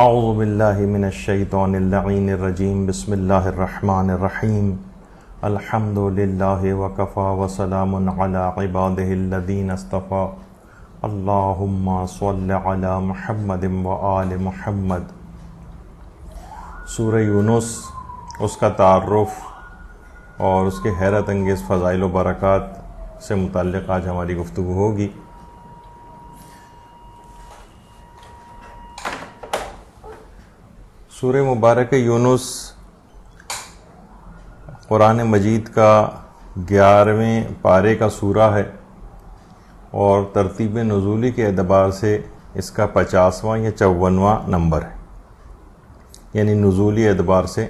اعوذ باللہ من الشیطان اللعین الرجیم بسم اللہ الرحمن الرحیم الحمد للہ وکفی وسلام علی عبادہ الذین اصطفی اللہم صل علی محمد وآل محمد۔ سورہ یونس، اس کا تعارف اور اس کے حیرت انگیز فضائل و برکات سے متعلق آج ہماری گفتگو ہوگی۔ سورہ مبارک یونس قرآن مجید کا 11ویں پارے کا سورہ ہے اور ترتیب نزولی کے اعتبار سے اس کا 50واں یا 54واں نمبر ہے، یعنی نزولی اعتبار سے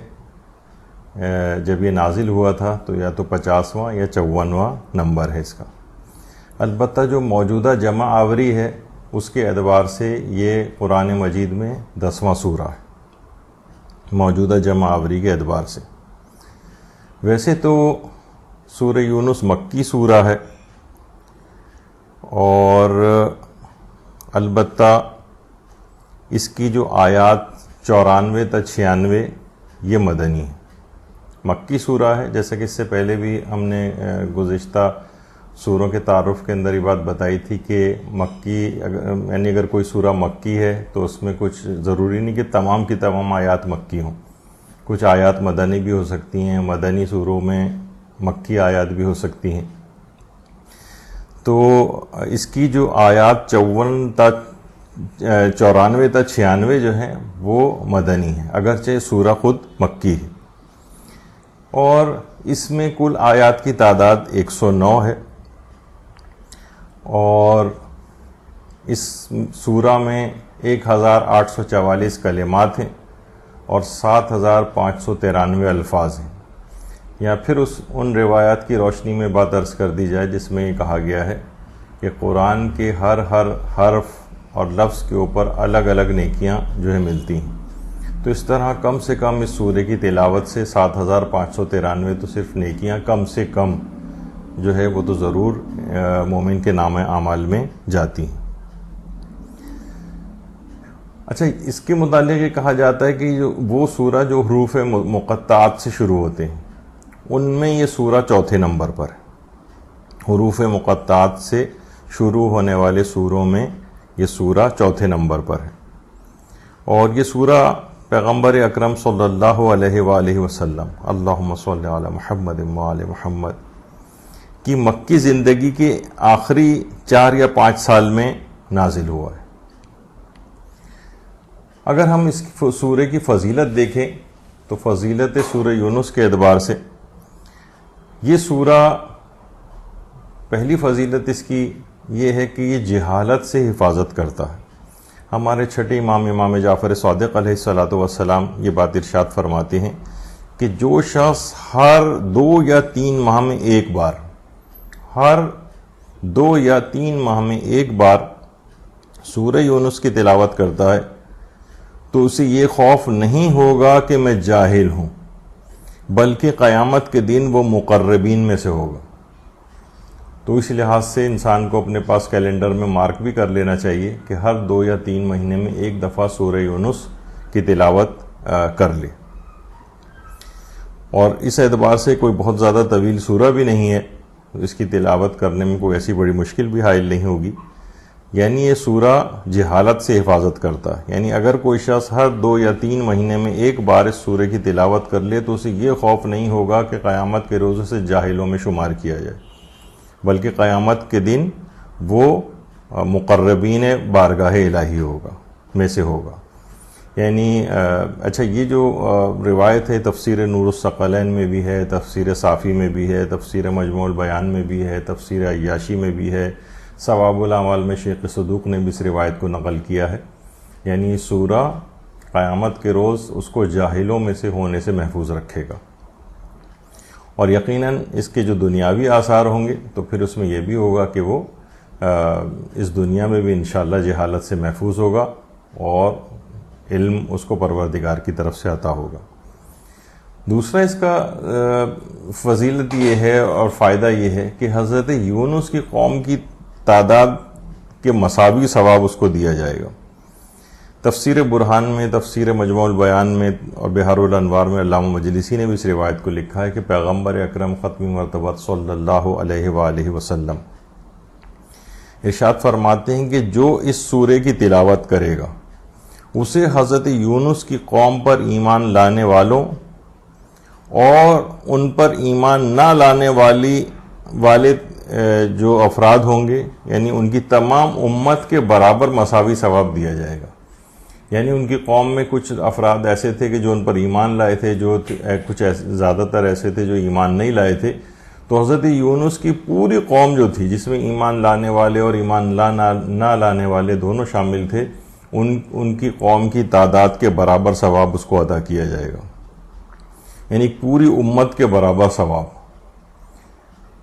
جب یہ نازل ہوا تھا تو یا تو 50واں یا 54واں نمبر ہے اس کا۔ البتہ جو موجودہ جمع آوری ہے اس کے اعتبار سے یہ قرآن مجید میں 10واں سورہ ہے، موجودہ جمع آوری کے اعتبار سے۔ ویسے تو سورہ یونس مکی سورہ ہے اور البتہ اس کی جو آیات 94 تا 96 یہ مدنی ہے، مکی سورہ ہے۔ جیسا کہ اس سے پہلے بھی ہم نے گزشتہ سوروں کے تعارف کے اندر یہ بات بتائی تھی کہ مکی یعنی اگر کوئی سورہ مکی ہے تو اس میں کچھ ضروری نہیں کہ تمام کی تمام آیات مکی ہوں، کچھ آیات مدنی بھی ہو سکتی ہیں، مدنی سوروں میں مکی آیات بھی ہو سکتی ہیں۔ تو اس کی جو آیات 94 تا 96 جو ہیں وہ مدنی ہیں، اگرچہ سورہ خود مکی ہے، اور اس میں کل آیات کی تعداد 109 ہے، اور اس سورہ میں 1844 کلمات ہیں اور 7593 الفاظ ہیں۔ یا پھر ان روایات کی روشنی میں بات عرض کر دی جائے جس میں یہ کہا گیا ہے کہ قرآن کے ہر حرف اور لفظ کے اوپر الگ الگ نیکیاں جو ہے ملتی ہیں، تو اس طرح کم سے کم اس سورے کی تلاوت سے 7593 تو صرف نیکیاں کم سے کم جو ہے وہ تو ضرور مومن کے نام اعمال میں جاتی ہیں۔ اچھا، اس کے متعلق یہ کہا جاتا ہے کہ وہ سورہ جو حروف مقطعات سے شروع ہوتے ہیں ان میں یہ سورہ چوتھے نمبر پر ہے۔ حروف مقطعات سے شروع ہونے والے سوروں میں یہ سورہ چوتھے نمبر پر ہے، اور یہ سورہ پیغمبر اکرم صلی اللہ علیہ وآلہ وسلم اللہم صل علی محمد وآل محمد کی مکی زندگی کے آخری 4 یا 5 سال میں نازل ہوا ہے۔ اگر ہم اس سورہ کی فضیلت دیکھیں تو فضیلت سورہ یونس کے اعتبار سے یہ سورہ، پہلی فضیلت اس کی یہ ہے کہ یہ جہالت سے حفاظت کرتا ہے۔ ہمارے چھٹے امام جعفر صادق علیہ السلام یہ بات ارشاد فرماتے ہیں کہ جو شخص ہر 2 یا 3 ماہ میں ایک بار سورہ یونس کی تلاوت کرتا ہے تو اسے یہ خوف نہیں ہوگا کہ میں جاہل ہوں، بلکہ قیامت کے دن وہ مقربین میں سے ہوگا۔ تو اس لحاظ سے انسان کو اپنے پاس کیلنڈر میں مارک بھی کر لینا چاہیے کہ ہر 2 یا 3 مہینے میں ایک دفعہ سورہ یونس کی تلاوت کر لے، اور اس اعتبار سے کوئی بہت زیادہ طویل سورہ بھی نہیں ہے، اس کی تلاوت کرنے میں کوئی ایسی بڑی مشکل بھی حائل نہیں ہوگی۔ یعنی یہ سورہ جہالت سے حفاظت کرتا ہے، یعنی اگر کوئی شخص ہر 2 یا 3 مہینے میں ایک بار اس سورہ کی تلاوت کر لے تو اسے یہ خوف نہیں ہوگا کہ قیامت کے روز سے جاہلوں میں شمار کیا جائے، بلکہ قیامت کے دن وہ مقربین بارگاہ الہی میں سے ہوگا۔ یعنی اچھا، یہ جو روایت ہے تفسیر نور الثقلین میں بھی ہے، تفسیر صافی میں بھی ہے، تفسیر مجموع البیان میں بھی ہے، تفسیر عیاشی میں بھی ہے، ثواب الاعمال میں شیخ صدوق نے بھی اس روایت کو نقل کیا ہے۔ یعنی سورہ قیامت کے روز اس کو جاہلوں میں سے ہونے سے محفوظ رکھے گا، اور یقیناً اس کے جو دنیاوی آثار ہوں گے تو پھر اس میں یہ بھی ہوگا کہ وہ اس دنیا میں بھی انشاءاللہ جہالت سے محفوظ ہوگا اور علم اس کو پروردگار کی طرف سے عطا ہوگا۔ دوسرا اس کا فضیلت یہ ہے اور فائدہ یہ ہے کہ حضرت یونس کی قوم کی تعداد کے مساوی ثواب اس کو دیا جائے گا۔ تفسیر برہان میں، تفسیر مجموع البیان میں اور بحار الانوار میں علامہ مجلسی نے بھی اس روایت کو لکھا ہے کہ پیغمبر اکرم ختمی مرتبہ صلی اللہ علیہ وآلہ وسلم ارشاد فرماتے ہیں کہ جو اس سورے کی تلاوت کرے گا اسے حضرت یونس کی قوم پر ایمان لانے والوں اور ان پر ایمان نہ لانے والے جو افراد ہوں گے، یعنی ان کی تمام امت کے برابر مساوی ثواب دیا جائے گا۔ یعنی ان کی قوم میں کچھ افراد ایسے تھے کہ جو ان پر ایمان لائے تھے، جو کچھ زیادہ تر ایسے تھے جو ایمان نہیں لائے تھے، تو حضرت یونس کی پوری قوم جو تھی، جس میں ایمان لانے والے اور ایمان نہ لانے والے دونوں شامل تھے، ان کی قوم کی تعداد کے برابر ثواب اس کو ادا کیا جائے گا، یعنی پوری امت کے برابر ثواب۔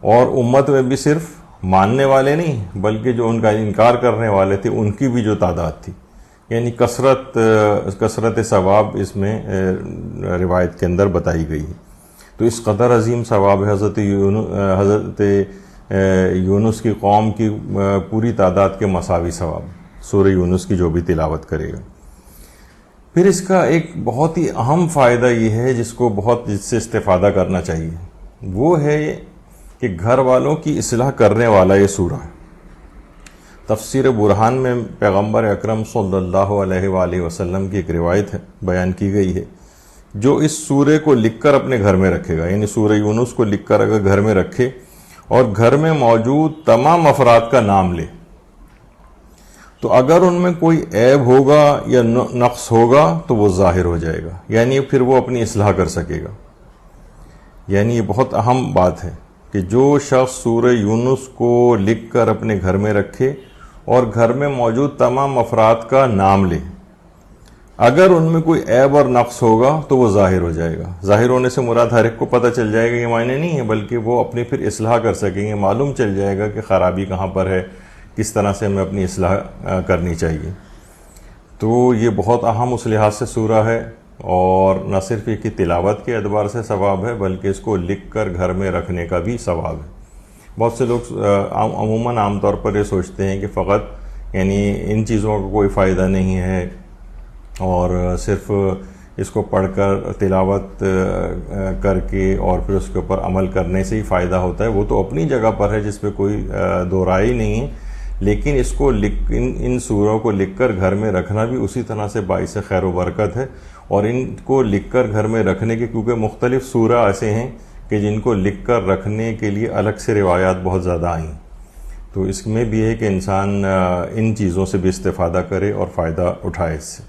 اور امت میں بھی صرف ماننے والے نہیں بلکہ جو ان کا انکار کرنے والے تھے ان کی بھی جو تعداد تھی، یعنی کثرت ثواب اس میں روایت کے اندر بتائی گئی ہے۔ تو اس قدر عظیم ثواب ہے حضرت یونس کی قوم کی پوری تعداد کے مساوی ثواب، سورہ یونس کی جو بھی تلاوت کرے گا۔ پھر اس کا ایک بہت ہی اہم فائدہ یہ ہے جس سے استفادہ کرنا چاہیے، وہ ہے کہ گھر والوں کی اصلاح کرنے والا یہ سورہ ہے۔ تفسیر برہان میں پیغمبر اکرم صلی اللہ علیہ وآلہ وسلم کی ایک روایت ہے، بیان کی گئی ہے، جو اس سورے کو لکھ کر اپنے گھر میں رکھے گا، یعنی سورہ یونس کو لکھ کر اگر گھر میں رکھے اور گھر میں موجود تمام افراد کا نام لے، تو اگر ان میں کوئی عیب ہوگا یا نقص ہوگا تو وہ ظاہر ہو جائے گا، یعنی پھر وہ اپنی اصلاح کر سکے گا۔ یعنی یہ بہت اہم بات ہے کہ جو شخص سورہ یونس کو لکھ کر اپنے گھر میں رکھے اور گھر میں موجود تمام افراد کا نام لے، اگر ان میں کوئی عیب اور نقص ہوگا تو وہ ظاہر ہو جائے گا۔ ظاہر ہونے سے مراد ہر ایک کو پتہ چل جائے گا یہ معنی نہیں ہے، بلکہ وہ اپنی پھر اصلاح کر سکیں گے، معلوم چل جائے گا کہ خرابی کہاں پر ہے، کس طرح سے ہمیں اپنی اصلاح کرنی چاہیے۔ تو یہ بہت اہم اس لحاظ سے سورہ ہے، اور نہ صرف یہ کہ تلاوت کے اعتبار سے ثواب ہے بلکہ اس کو لکھ کر گھر میں رکھنے کا بھی ثواب ہے۔ بہت سے لوگ عموماً عام طور پر یہ سوچتے ہیں کہ فقط یعنی ان چیزوں کا کوئی فائدہ نہیں ہے اور صرف اس کو پڑھ کر تلاوت کر کے اور پھر اس کے اوپر عمل کرنے سے ہی فائدہ ہوتا ہے۔ وہ تو اپنی جگہ پر ہے جس پہ کوئی دو رائے نہیں ہے، لیکن اس کو ان سوروں کو لکھ کر گھر میں رکھنا بھی اسی طرح سے باعث خیر و برکت ہے۔ اور ان کو لکھ کر گھر میں رکھنے کے کیونکہ مختلف سورہ ایسے ہیں کہ جن کو لکھ کر رکھنے کے لیے الگ سے روایات بہت زیادہ آئیں، تو اس میں بھی ہے کہ انسان ان چیزوں سے بھی استفادہ کرے اور فائدہ اٹھائے اس سے۔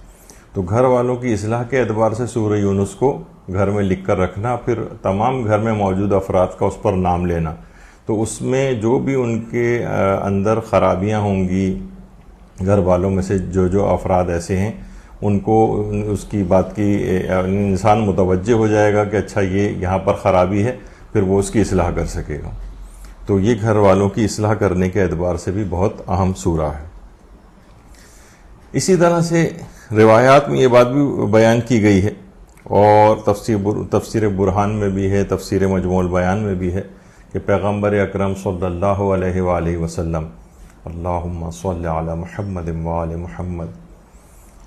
تو گھر والوں کی اصلاح کے اعتبار سے سورہ یونس کو گھر میں لکھ کر رکھنا، پھر تمام گھر میں موجود افراد کا اس پر نام لینا، تو اس میں جو بھی ان کے اندر خرابیاں ہوں گی، گھر والوں میں سے جو افراد ایسے ہیں، ان کو اس کی بات کی انسان متوجہ ہو جائے گا کہ اچھا یہ یہاں پر خرابی ہے، پھر وہ اس کی اصلاح کر سکے گا۔ تو یہ گھر والوں کی اصلاح کرنے کے اعتبار سے بھی بہت اہم سورہ ہے۔ اسی طرح سے روایات میں یہ بات بھی بیان کی گئی ہے، اور تفسیر برہان میں بھی ہے، تفسیر مجموع البیان میں بھی ہے کہ پیغمبر اکرم صلی اللہ علیہ وآلہ وسلم اللہم صلی علی محمد وآل محمد،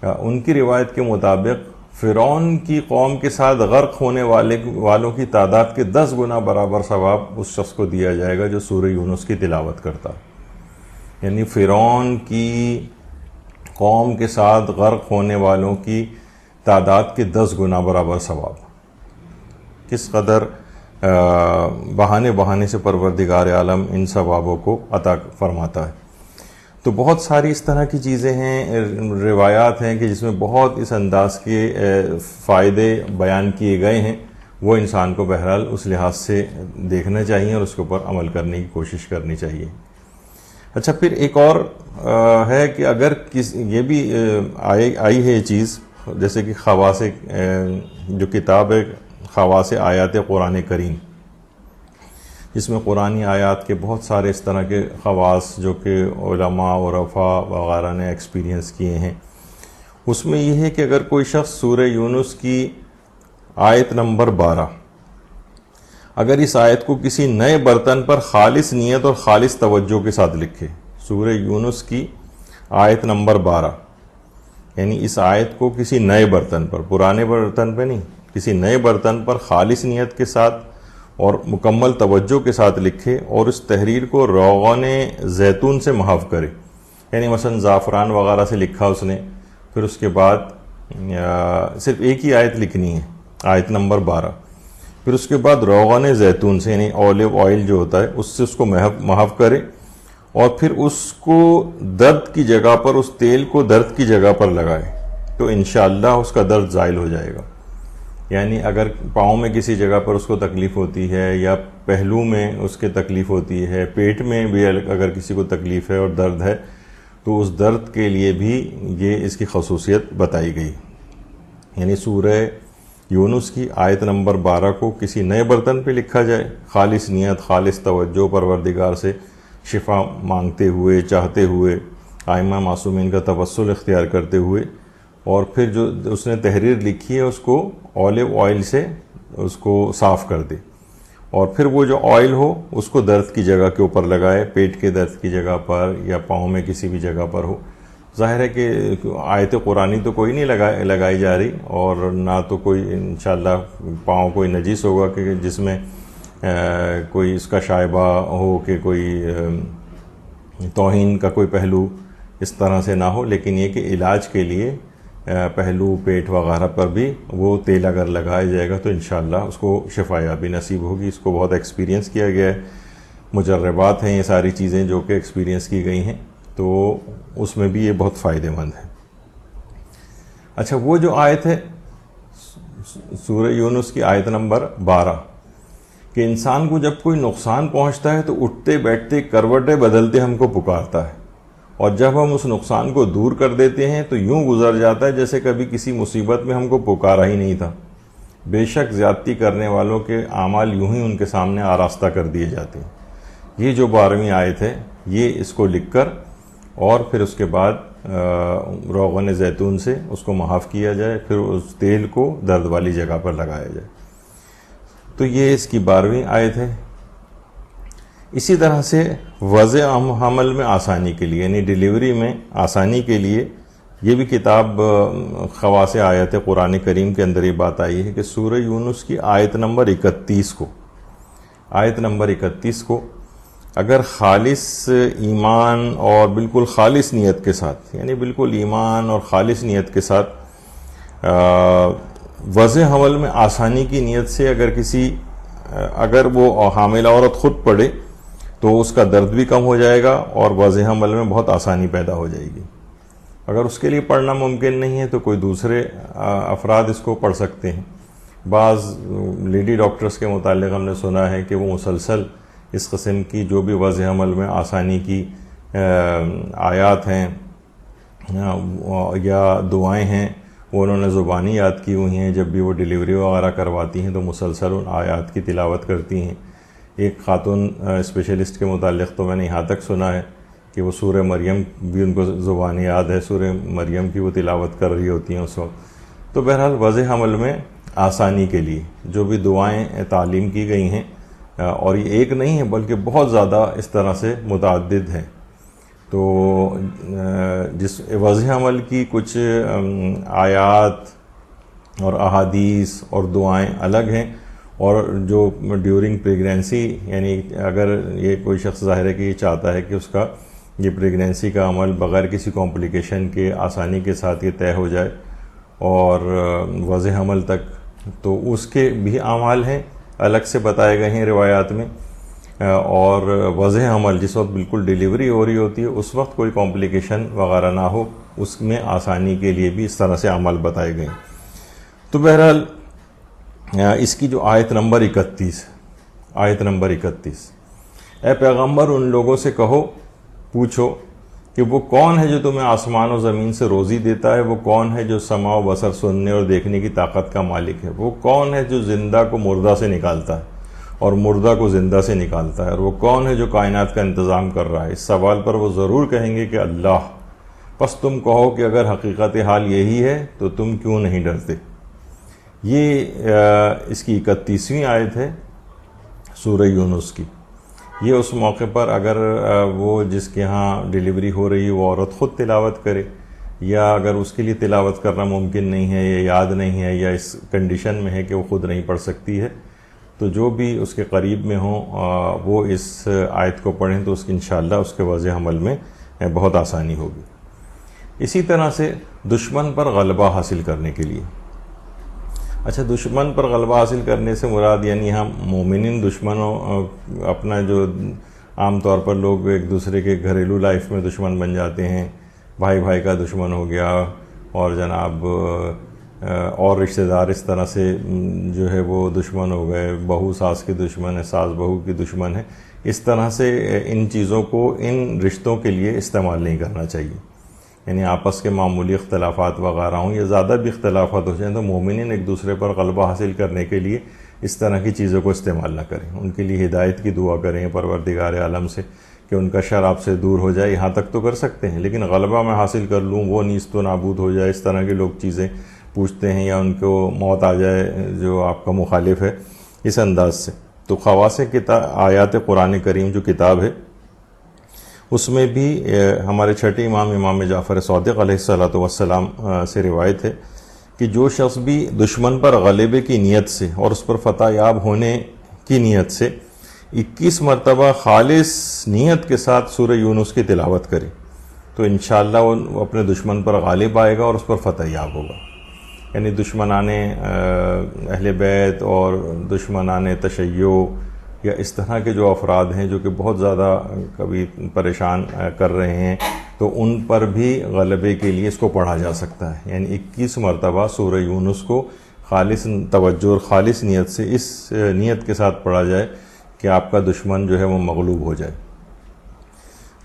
ان کی روایت کے مطابق فرعون کی قوم کے ساتھ غرق ہونے والوں کی تعداد کے 10 گنا برابر ثواب اس شخص کو دیا جائے گا جو سورہ یونس کی تلاوت کرتا، یعنی فرعون کی قوم کے ساتھ غرق ہونے والوں کی تعداد کے 10 گنا برابر ثواب۔ کس قدر بہانے سے پروردگار عالم ان ثوابوں کو عطا فرماتا ہے۔ تو بہت ساری اس طرح کی چیزیں ہیں، روایات ہیں کہ جس میں بہت اس انداز کے فائدے بیان کیے گئے ہیں، وہ انسان کو بہرحال اس لحاظ سے دیکھنا چاہیے اور اس کے اوپر عمل کرنے کی کوشش کرنی چاہیے۔ اچھا، پھر ایک اور ہے کہ اگر یہ بھی آئی ہے یہ چیز، جیسے کہ خواص، جو کتاب ہے خواص آیات قرآن کریم، جس میں قرآنی آیات کے بہت سارے اس طرح کے خواص جو کہ علماء عرفاء وغیرہ نے ایکسپیرینس کیے ہیں، اس میں یہ ہے کہ اگر کوئی شخص سورہ یونس کی آیت نمبر 12، اگر اس آیت کو کسی نئے برتن پر خالص نیت اور خالص توجہ کے ساتھ لکھے، سورہ یونس کی آیت نمبر 12 یعنی اس آیت کو کسی نئے برتن پر، پرانے برتن پہ نہیں، کسی نئے برتن پر خالص نیت کے ساتھ اور مکمل توجہ کے ساتھ لکھے اور اس تحریر کو روغن زیتون سے محو کرے. یعنی مثلا زعفران وغیرہ سے لکھا اس نے، پھر اس کے بعد صرف ایک ہی آیت لکھنی ہے، آیت نمبر 12، پھر اس کے بعد روغن زیتون سے یعنی اولیو آئل جو ہوتا ہے اس سے اس کو محو کرے، اور پھر اس کو درد کی جگہ پر، اس تیل کو درد کی جگہ پر لگائے تو انشاءاللہ اس کا درد زائل ہو جائے گا. یعنی اگر پاؤں میں کسی جگہ پر اس کو تکلیف ہوتی ہے یا پہلو میں اس کے تکلیف ہوتی ہے، پیٹ میں بھی اگر کسی کو تکلیف ہے اور درد ہے تو اس درد کے لیے بھی یہ اس کی خصوصیت بتائی گئی. یعنی سورہ یونس کی آیت نمبر 12 کو کسی نئے برتن پہ لکھا جائے، خالص نیت، خالص توجہ، پروردگار سے شفا مانگتے ہوئے، چاہتے ہوئے، آئمہ معصومین کا توسل اختیار کرتے ہوئے، اور پھر جو اس نے تحریر لکھی ہے اس کو اولیو آئل سے اس کو صاف کر دے، اور پھر وہ جو آئل ہو اس کو درد کی جگہ کے اوپر لگائے، پیٹ کے درد کی جگہ پر یا پاؤں میں کسی بھی جگہ پر ہو. ظاہر ہے کہ آیت قرآنی تو کوئی نہیں لگائی جا رہی، اور نہ تو کوئی انشاءاللہ پاؤں کوئی نجیس ہوگا کہ جس میں کوئی اس کا شائبہ ہو کہ کوئی توہین کا کوئی پہلو اس طرح سے نہ ہو، لیکن یہ کہ علاج کے لیے پہلو، پیٹ وغیرہ پر بھی وہ تیل اگر لگایا جائے گا تو انشاءاللہ اس کو شفا یابی نصیب ہوگی. اس کو بہت ایکسپیرینس کیا گیا ہے، مجربات ہیں یہ ساری چیزیں جو کہ ایکسپیرینس کی گئی ہیں، تو اس میں بھی یہ بہت فائدہ مند ہے. اچھا، وہ جو آیت ہے سورہ یونس کی آیت نمبر 12 کہ انسان کو جب کوئی نقصان پہنچتا ہے تو اٹھتے بیٹھتے کروٹیں بدلتے ہم کو پکارتا ہے، اور جب ہم اس نقصان کو دور کر دیتے ہیں تو یوں گزر جاتا ہے جیسے کبھی کسی مصیبت میں ہم کو پکارا ہی نہیں تھا. بے شک زیادتی کرنے والوں کے اعمال یوں ہی ان کے سامنے آراستہ کر دیے جاتے ہیں. یہ جو 12ویں آیت ہے یہ اس کو لکھ کر اور پھر اس کے بعد روغن زیتون سے اس کو محو کیا جائے، پھر اس تیل کو درد والی جگہ پر لگایا جائے. تو یہ اس کی 12ویں آیت ہے. اسی طرح سے وضع حمل میں آسانی کے لیے یعنی ڈیلیوری میں آسانی کے لیے یہ بھی کتاب خواص آیت قرآن کریم کے اندر یہ بات آئی ہے کہ سورہ یونس کی آیت نمبر 31 کو اگر خالص ایمان اور بالکل خالص نیت کے ساتھ، یعنی بالکل ایمان اور خالص نیت کے ساتھ وضع حمل میں آسانی کی نیت سے اگر وہ حاملہ عورت خود پڑھے تو اس کا درد بھی کم ہو جائے گا اور وضع حمل میں بہت آسانی پیدا ہو جائے گی. اگر اس کے لیے پڑھنا ممکن نہیں ہے تو کوئی دوسرے افراد اس کو پڑھ سکتے ہیں. بعض لیڈی ڈاکٹرز کے متعلق ہم نے سنا ہے کہ وہ مسلسل اس قسم کی جو بھی وضع حمل میں آسانی کی آیات ہیں یا دعائیں ہیں وہ انہوں نے زبانی یاد کی ہوئی ہیں. جب بھی وہ ڈیلیوری وغیرہ کرواتی ہیں تو مسلسل ان آیات کی تلاوت کرتی ہیں. ایک خاتون اسپیشلسٹ کے متعلق تو میں نے یہاں تک سنا ہے کہ وہ سورہ مریم بھی ان کو زبانی یاد ہے، سورہ مریم کی وہ تلاوت کر رہی ہوتی ہیں اس وقت. تو بہرحال وضع حمل میں آسانی کے لیے جو بھی دعائیں تعلیم کی گئی ہیں، اور یہ ایک نہیں ہے بلکہ بہت زیادہ اس طرح سے متعدد ہیں. تو جس وضع حمل کی کچھ آیات اور احادیث اور دعائیں الگ ہیں، اور جو ڈیورنگ پریگنینسی یعنی اگر یہ کوئی شخص ظاہر ہے کہ یہ چاہتا ہے کہ اس کا یہ پریگنینسی کا عمل بغیر کسی کمپلیکیشن کے آسانی کے ساتھ یہ طے ہو جائے اور وضع حمل تک، تو اس کے بھی اعمال ہیں الگ سے بتائے گئے ہیں روایات میں. اور وضع حمل جس وقت بالکل ڈیلیوری ہو رہی ہوتی ہے اس وقت کوئی کمپلیکیشن وغیرہ نہ ہو، اس میں آسانی کے لیے بھی اس طرح سے اعمال بتائے گئے ہیں. تو بہرحال اس کی جو آیت نمبر 31 اے پیغمبر ان لوگوں سے پوچھو کہ وہ کون ہے جو تمہیں آسمان و زمین سے روزی دیتا ہے، وہ کون ہے جو سمع و بصر سننے اور دیکھنے کی طاقت کا مالک ہے، وہ کون ہے جو زندہ کو مردہ سے نکالتا ہے اور مردہ کو زندہ سے نکالتا ہے، اور وہ کون ہے جو کائنات کا انتظام کر رہا ہے. اس سوال پر وہ ضرور کہیں گے کہ اللہ. پس تم کہو کہ اگر حقیقت حال یہی ہے تو تم کیوں نہیں ڈرتے. یہ اس کی 31ویں آیت ہے سورہ یونس کی. یہ اس موقع پر اگر وہ جس کے ہاں ڈیلیوری ہو رہی ہے وہ عورت خود تلاوت کرے یا اگر اس کے لیے تلاوت کرنا ممکن نہیں ہے یا یاد نہیں ہے یا اس کنڈیشن میں ہے کہ وہ خود نہیں پڑھ سکتی ہے، تو جو بھی اس کے قریب میں ہوں وہ اس آیت کو پڑھیں تو اس کی انشاءاللہ اس کے واضح عمل میں بہت آسانی ہوگی۔ اسی طرح سے دشمن پر غلبہ حاصل کرنے کے لیے، اچھا دشمن پر غلبہ حاصل کرنے سے مراد یعنی ہم مومنین دشمنوں اپنا جو عام طور پر لوگ ایک دوسرے کے گھریلو لائف میں دشمن بن جاتے ہیں، بھائی بھائی کا دشمن ہو گیا اور جناب اور رشتہ دار اس طرح سے جو ہے وہ دشمن ہو گئے، بہو ساس کی دشمن ہے، ساس بہو کی دشمن ہے، اس طرح سے ان چیزوں کو ان رشتوں کے لیے استعمال نہیں کرنا چاہیے۔ یعنی آپس کے معمولی اختلافات وغیرہ ہوں یا زیادہ بھی اختلافات ہو جائیں تو مومنین ایک دوسرے پر غلبہ حاصل کرنے کے لیے اس طرح کی چیزوں کو استعمال نہ کریں، ان کے لیے ہدایت کی دعا کریں پروردگار عالم سے کہ ان کا شر آپ سے دور ہو جائے، یہاں تک تو کر سکتے ہیں، لیکن غلبہ میں حاصل کر لوں وہ نیست و نابود ہو جائے، اس طرح کے لوگ چیزیں پوچھتے ہیں یا ان کو موت آ جائے جو آپ کا مخالف ہے، اس انداز سے۔ تو خواص آیات قرآن کریم جو کتاب ہے اس میں بھی ہمارے چھٹے امام جعفر صادق علیہ السلام سے روایت ہے کہ جو شخص بھی دشمن پر غلبے کی نیت سے اور اس پر فتح یاب ہونے کی نیت سے 21 مرتبہ خالص نیت کے ساتھ سورہ یونس کی تلاوت کرے تو انشاءاللہ وہ اپنے دشمن پر غالب آئے گا اور اس پر فتح یاب ہوگا۔ یعنی دشمنان اہل بیت اور دشمنان تشیع یا اس طرح کے جو افراد ہیں جو کہ بہت زیادہ کبھی پریشان کر رہے ہیں تو ان پر بھی غلبے کے لیے اس کو پڑھا جا سکتا ہے۔ یعنی 21 مرتبہ سورہ یونس کو خالص توجہ اور خالص نیت سے اس نیت کے ساتھ پڑھا جائے کہ آپ کا دشمن جو ہے وہ مغلوب ہو جائے۔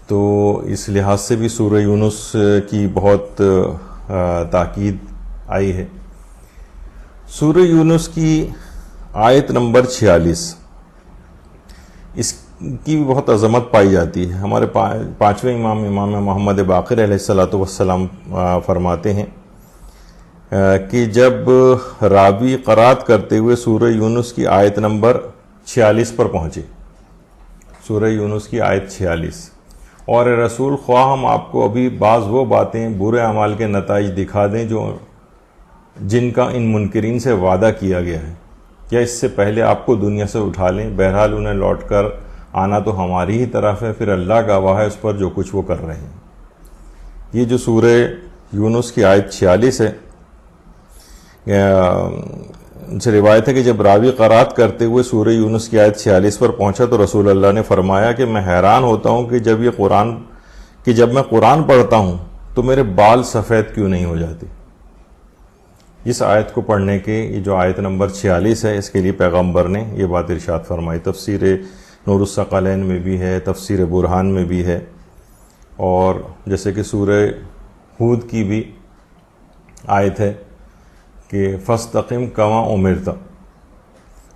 تو اس لحاظ سے بھی سورہ یونس کی بہت تاکید آئی ہے۔ سورہ یونس کی آیت نمبر 46 اس کی بھی بہت عظمت پائی جاتی ہے۔ ہمارے پانچویں امام محمد باقر علیہ السلام فرماتے ہیں کہ جب راوی قرات کرتے ہوئے سورہ یونس کی آیت نمبر 46 پر پہنچے، سورہ یونس کی آیت 46، اور رسول خواہ ہم آپ کو ابھی بعض وہ باتیں برے اعمال کے نتائج دکھا دیں جن کا ان منکرین سے وعدہ کیا گیا ہے، یا اس سے پہلے آپ کو دنیا سے اٹھا لیں، بہرحال انہیں لوٹ کر آنا تو ہماری ہی طرف ہے، پھر اللہ گواہ ہے اس پر جو کچھ وہ کر رہے ہیں۔ یہ جو سورہ یونس کی آیت 46 ہے، ان سے روایت ہے کہ جب راوی قرات کرتے ہوئے سورہ یونس کی آیت 46 پر پہنچا تو رسول اللہ نے فرمایا کہ میں حیران ہوتا ہوں کہ جب میں قرآن پڑھتا ہوں تو میرے بال سفید کیوں نہیں ہو جاتے۔ اس آیت کو پڑھنے کے یہ جو آیت نمبر 46 ہے اس کے لیے پیغمبر نے یہ بات ارشاد فرمائی۔ تفسیر نور الثقلین میں بھی ہے، تفسیر برہان میں بھی ہے، اور جیسے کہ سورہ ہود کی بھی آیت ہے کہ فاستقم کما امرت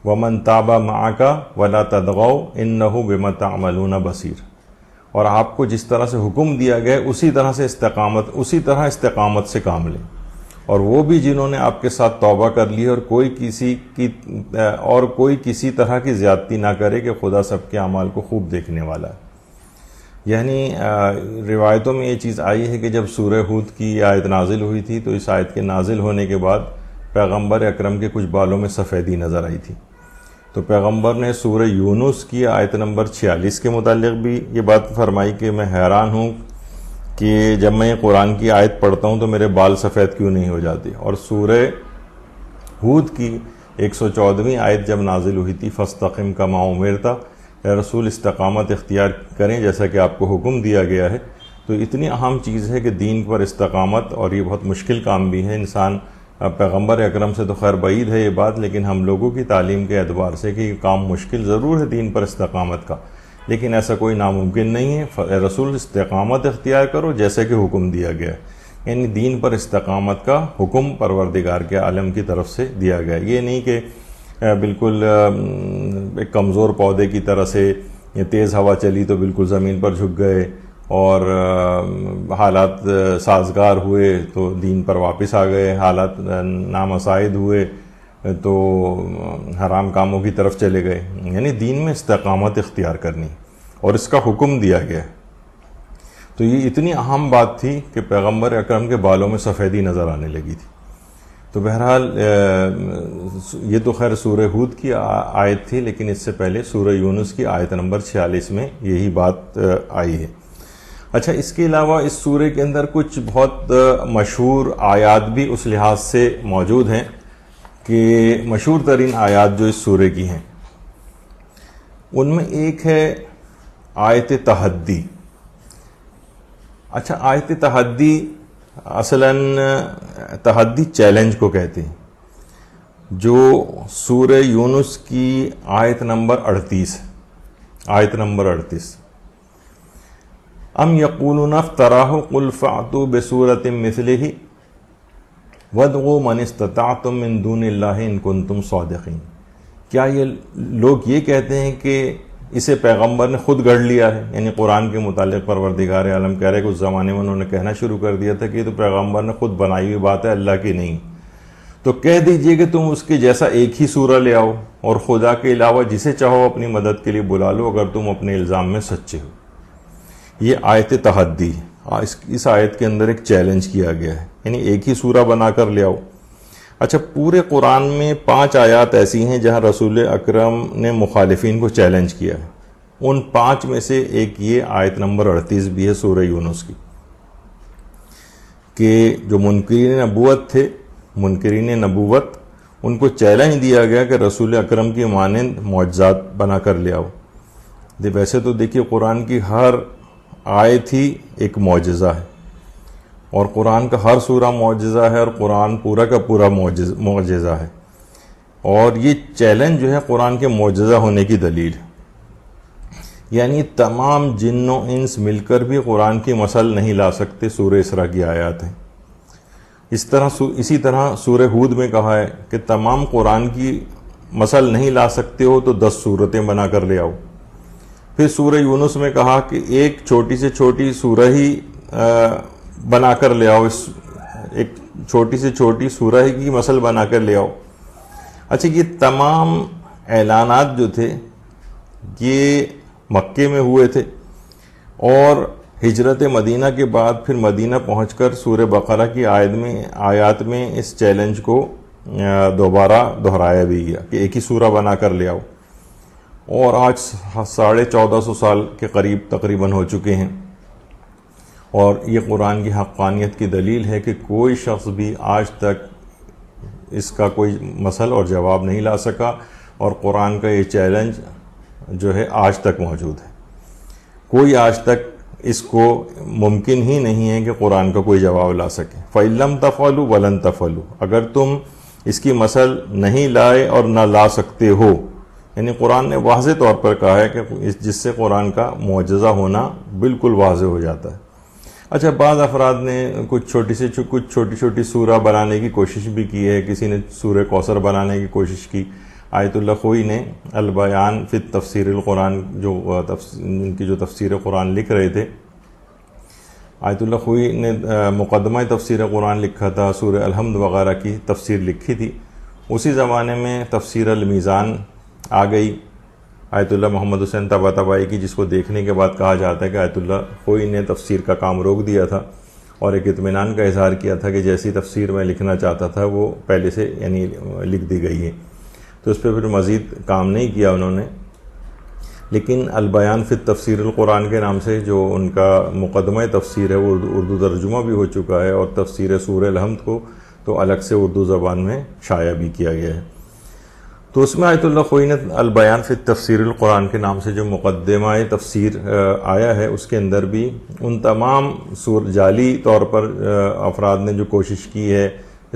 ومن تاب معک ولا تطغوا انہ بما تعملون بصیر، اور آپ کو جس طرح سے حکم دیا گیا اسی طرح استقامت سے کام لیں، اور وہ بھی جنہوں نے آپ کے ساتھ توبہ کر لی اور کوئی کسی طرح کی زیادتی نہ کرے کہ خدا سب کے اعمال کو خوب دیکھنے والا ہے۔ یعنی روایتوں میں یہ چیز آئی ہے کہ جب سورہ ہود کی آیت نازل ہوئی تھی تو اس آیت کے نازل ہونے کے بعد پیغمبر اکرم کے کچھ بالوں میں سفیدی نظر آئی تھی، تو پیغمبر نے سورہ یونس کی آیت نمبر 46 کے متعلق بھی یہ بات فرمائی کہ میں حیران ہوں کہ جب میں قرآن کی آیت پڑھتا ہوں تو میرے بال سفید کیوں نہیں ہو جاتے۔ اور سورہ ہود کی 114ویں آیت جب نازل ہوئی تھی فاستقم کما امرت، اے رسول استقامت اختیار کریں جیسا کہ آپ کو حکم دیا گیا ہے۔ تو اتنی اہم چیز ہے کہ دین پر استقامت، اور یہ بہت مشکل کام بھی ہے۔ انسان پیغمبر اکرم سے تو خیر بعید ہے یہ بات، لیکن ہم لوگوں کی تعلیم کے اعتبار سے کہ یہ کام مشکل ضرور ہے دین پر استقامت کا، لیکن ایسا کوئی ناممکن نہیں ہے۔ رسول استقامت اختیار کرو جیسے کہ حکم دیا گیا، یعنی دین پر استقامت کا حکم پروردگار کے عالم کی طرف سے دیا گیا۔ یہ نہیں کہ بالکل ایک کمزور پودے کی طرح سے یہ تیز ہوا چلی تو بالکل زمین پر جھک گئے، اور حالات سازگار ہوئے تو دین پر واپس آ گئے، حالات نامساعد ہوئے تو حرام کاموں کی طرف چلے گئے۔ یعنی دین میں استقامت اختیار کرنی اور اس کا حکم دیا گیا۔ تو یہ اتنی اہم بات تھی کہ پیغمبر اکرم کے بالوں میں سفیدی نظر آنے لگی تھی. تو بہرحال یہ تو خیر سورہ ہود کی آیت تھی، لیکن اس سے پہلے سورہ یونس کی آیت نمبر 46 میں یہی بات آئی ہے. اچھا، اس کے علاوہ اس سورے کے اندر کچھ بہت مشہور آیات بھی اس لحاظ سے موجود ہیں کہ مشہور ترین آیات جو اس سورے کی ہیں ان میں ایک ہے آیت تحدی. اچھا، آیت تحدی اصلاً تحدی چیلنج کو کہتے ہیں، جو سورہ یونس کی آیت نمبر 38 ام یقولون افتراہ قل فأتوا بسورۃ مثلہ وادعوا من استطعتم من دون اللہ ان کنتم صادقین. کیا یہ لوگ یہ کہتے ہیں کہ اسے پیغمبر نے خود گڑھ لیا ہے؟ یعنی قرآن کے متعلق پروردگار عالم کہہ رہے کہ اس زمانے میں انہوں نے کہنا شروع کر دیا تھا کہ یہ تو پیغمبر نے خود بنائی ہوئی بات ہے، اللہ کی نہیں. تو کہہ دیجئے کہ تم اس کے جیسا ایک ہی سورہ لے آؤ اور خدا کے علاوہ جسے چاہو اپنی مدد کے لیے بلا لو اگر تم اپنے الزام میں سچے ہو. یہ آیت تحدی، اس آیت کے اندر ایک چیلنج کیا گیا ہے، یعنی ایک ہی سورہ بنا کر لے آؤ. اچھا، پورے قرآن میں 5 آیات ایسی ہیں جہاں رسول اکرم نے مخالفین کو چیلنج کیا ہے. ان 5 میں سے ایک یہ آیت نمبر 38 بھی ہے سورہ یونس کی، کہ جو منکرین نبوت ان کو چیلنج دیا گیا کہ رسول اکرم کی مانند معجزات بنا کر لے آؤ. ویسے تو دیکھیے قرآن کی ہر آیت ہی ایک معجزہ ہے، اور قرآن کا ہر سورہ معجزہ ہے، اور قرآن پورا کا پورا معجزہ ہے. اور یہ چیلنج جو ہے قرآن کے معجزہ ہونے کی دلیل ہے. یعنی تمام جن و انس مل کر بھی قرآن کی مثل نہیں لا سکتے. سورہ اسراء کی آیات ہیں. اسی طرح سورہ ہود میں کہا ہے کہ تمام قرآن کی مثل نہیں لا سکتے ہو تو 10 سورتیں بنا کر لے آؤ. پھر سورہ یونس میں کہا کہ ایک چھوٹی سے چھوٹی سورہ ہی بنا کر لے آؤ، ایک چھوٹی سے چھوٹی سورہ کی مثل بنا کر لے آؤ. اچھا، یہ تمام اعلانات جو تھے یہ مکے میں ہوئے تھے، اور ہجرت مدینہ کے بعد پھر مدینہ پہنچ کر سورہ بقرہ کی آیات میں اس چیلنج کو دوبارہ دہرایا بھی گیا کہ ایک ہی سورہ بنا کر لے آؤ. اور آج 1450 سال کے قریب تقریباً ہو چکے ہیں، اور یہ قرآن کی حقانیت کی دلیل ہے کہ کوئی شخص بھی آج تک اس کا کوئی مثل اور جواب نہیں لا سکا، اور قرآن کا یہ چیلنج جو ہے آج تک موجود ہے. کوئی آج تک اس کو ممکن ہی نہیں ہے کہ قرآن کا کوئی جواب لا سکے. فَإِن لَمْ تَفْعَلُوا وَلَن تَفْعَلُوا، اگر تم اس کی مثل نہیں لائے اور نہ لا سکتے ہو، یعنی قرآن نے واضح طور پر کہا ہے کہ جس سے قرآن کا معجزہ ہونا بالکل واضح ہو جاتا ہے. اچھا، بعض افراد نے کچھ چھوٹی چھوٹی سورہ بنانے کی کوشش بھی کی ہے. کسی نے سورہ کوثر بنانے کی کوشش کی. آیت اللہ خوئی نے البیان فی تفسیر القرآن ان کی جو تفسیر قرآن لکھ رہے تھے، آیت اللہ خوئی نے مقدمہ تفسیر قرآن لکھا تھا، سورہ الحمد وغیرہ کی تفسیر لکھی تھی. اسی زمانے میں تفسیر المیزان آ گئی آیت اللہ محمد حسین طباطبائی کی، جس کو دیکھنے کے بعد کہا جاتا ہے کہ آیت اللہ خوئی نے تفسیر کا کام روک دیا تھا اور ایک اطمینان کا اظہار کیا تھا کہ جیسی تفسیر میں لکھنا چاہتا تھا وہ پہلے سے یعنی لکھ دی گئی ہے. تو اس پہ پھر مزید کام نہیں کیا انہوں نے. لیکن البیان فی تفسیر القرآن کے نام سے جو ان کا مقدمہ تفسیر ہے وہ اردو ترجمہ بھی ہو چکا ہے، اور تفسیر سورہ الحمد کو تو الگ سے اردو زبان میں شائع بھی کیا گیا ہے. تو اس میں آیت اللہ خوئی نے البیان فی تفسیر القرآن کے نام سے جو مقدمہ تفسیر آیا ہے، اس کے اندر بھی ان تمام جعلی طور پر افراد نے جو کوشش کی ہے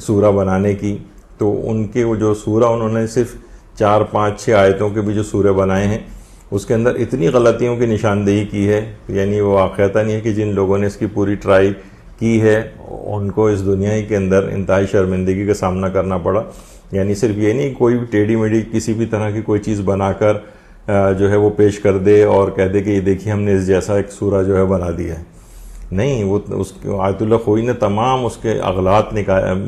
سورہ بنانے کی، تو ان کے وہ جو سورہ انہوں نے صرف 4 5 6 آیتوں کے بھی جو سورہ بنائے ہیں، اس کے اندر اتنی غلطیوں کی نشاندہی کی ہے، یعنی وہ واقعتاً نہیں ہے کہ جن لوگوں نے اس کی پوری ٹرائی کی ہے ان کو اس دنیا ہی کے اندر انتہائی شرمندگی کا سامنا کرنا پڑا. یعنی صرف یہ نہیں کوئی بھی ٹیڑھی میڑھی کسی بھی طرح کی کوئی چیز بنا کر جو ہے وہ پیش کر دے اور کہہ دے کہ یہ دیکھیے ہم نے اس جیسا ایک سورہ جو ہے بنا دیا ہے. نہیں، وہ اس آیت اللہ خوئی نے تمام اس کے اغلاط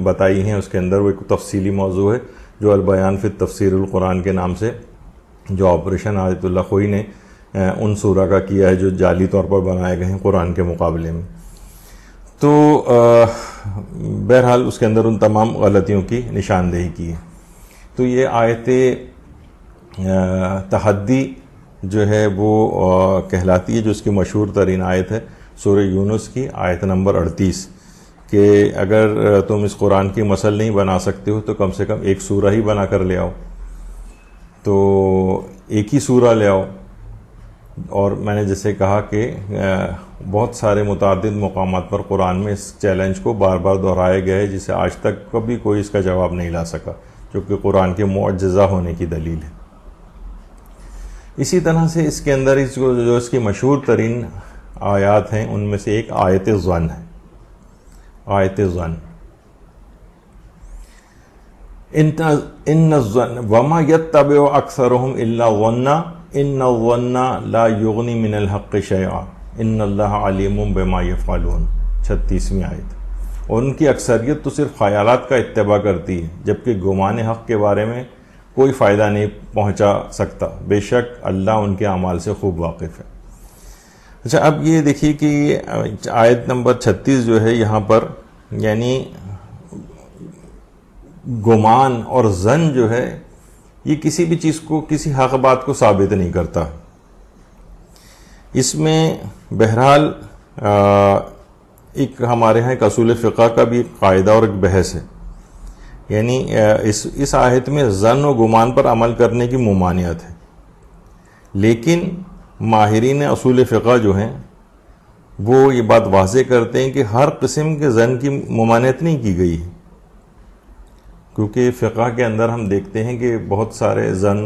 بتائی ہیں. اس کے اندر وہ ایک تفصیلی موضوع ہے جو البیان فی تفسیر القرآن کے نام سے جو آپریشن آیت اللہ خوئی نے ان سورہ کا کیا ہے جو جعلی طور پر بنائے گئے ہیں قرآن کے مقابلے میں. تو بہرحال اس کے اندر ان تمام غلطیوں کی نشاندہی کی ہے. تو یہ آیت تحدی جو ہے وہ کہلاتی ہے, جو اس کی مشہور ترین آیت ہے سورہ یونس کی آیت نمبر 38 کہ اگر تم اس قرآن کی مسل نہیں بنا سکتے ہو تو کم سے کم ایک سورہ ہی بنا کر لے آؤ. تو ایک ہی سورہ لے آؤ. اور میں نے جیسے کہا کہ بہت سارے متعدد مقامات پر قرآن میں اس چیلنج کو بار بار دہرایا گیا ہے, جسے آج تک کبھی کوئی اس کا جواب نہیں لا سکا, جو کہ قرآن کے معجزہ ہونے کی دلیل ہے. اسی طرح سے اس کے اندر جو اس کی مشہور ترین آیات ہیں ان میں سے ایک آیت ظن ہے. آیت ظن, ان الظن وما يتبع اکثرهم الا ظنا ان الظن لا یغنی من الحق شیئا ان اللہ علیم بما یفعلون. 36ویں آیت. اور ان کی اکثریت تو صرف خیالات کا اتباع کرتی ہے, جبکہ گمان حق کے بارے میں کوئی فائدہ نہیں پہنچا سکتا, بے شک اللہ ان کے اعمال سے خوب واقف ہے. اچھا, اب یہ دیکھیے کہ آیت نمبر 36 جو ہے یہاں پر یعنی گمان اور ظن جو ہے یہ کسی بھی چیز کو, کسی حق بات کو ثابت نہیں کرتا. اس میں بہرحال ایک ہمارے ہاں ایک اصول فقہ کا بھی ایک قاعدہ اور ایک بحث ہے. یعنی اس آیت میں ظن و گمان پر عمل کرنے کی ممانعت ہے, لیکن ماہرین اصول فقہ جو ہیں وہ یہ بات واضح کرتے ہیں کہ ہر قسم کے ظن کی ممانعت نہیں کی گئی ہے, کیونکہ فقہ کے اندر ہم دیکھتے ہیں کہ بہت سارے ظن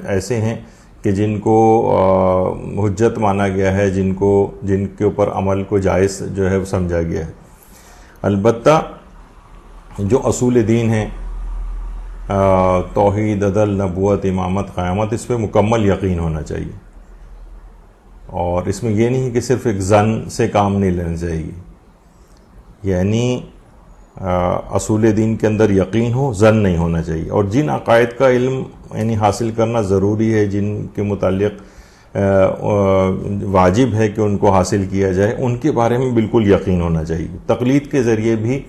ایسے ہیں کہ جن کو حجت مانا گیا ہے, جن کے اوپر عمل کو جائز جو ہے وہ سمجھا گیا ہے. البتہ جو اصول دین ہیں, توحید, عدل, نبوت, امامت, قیامت, اس پہ مکمل یقین ہونا چاہیے. اور اس میں یہ نہیں کہ صرف ایک ظن سے کام نہیں لینا چاہیے, یعنی اصول دین کے اندر یقین ہو, ظن نہیں ہونا چاہیے. اور جن عقائد کا علم یعنی حاصل کرنا ضروری ہے, جن کے متعلق واجب ہے کہ ان کو حاصل کیا جائے, ان کے بارے میں بالکل یقین ہونا چاہیے, تقلید کے ذریعے بھی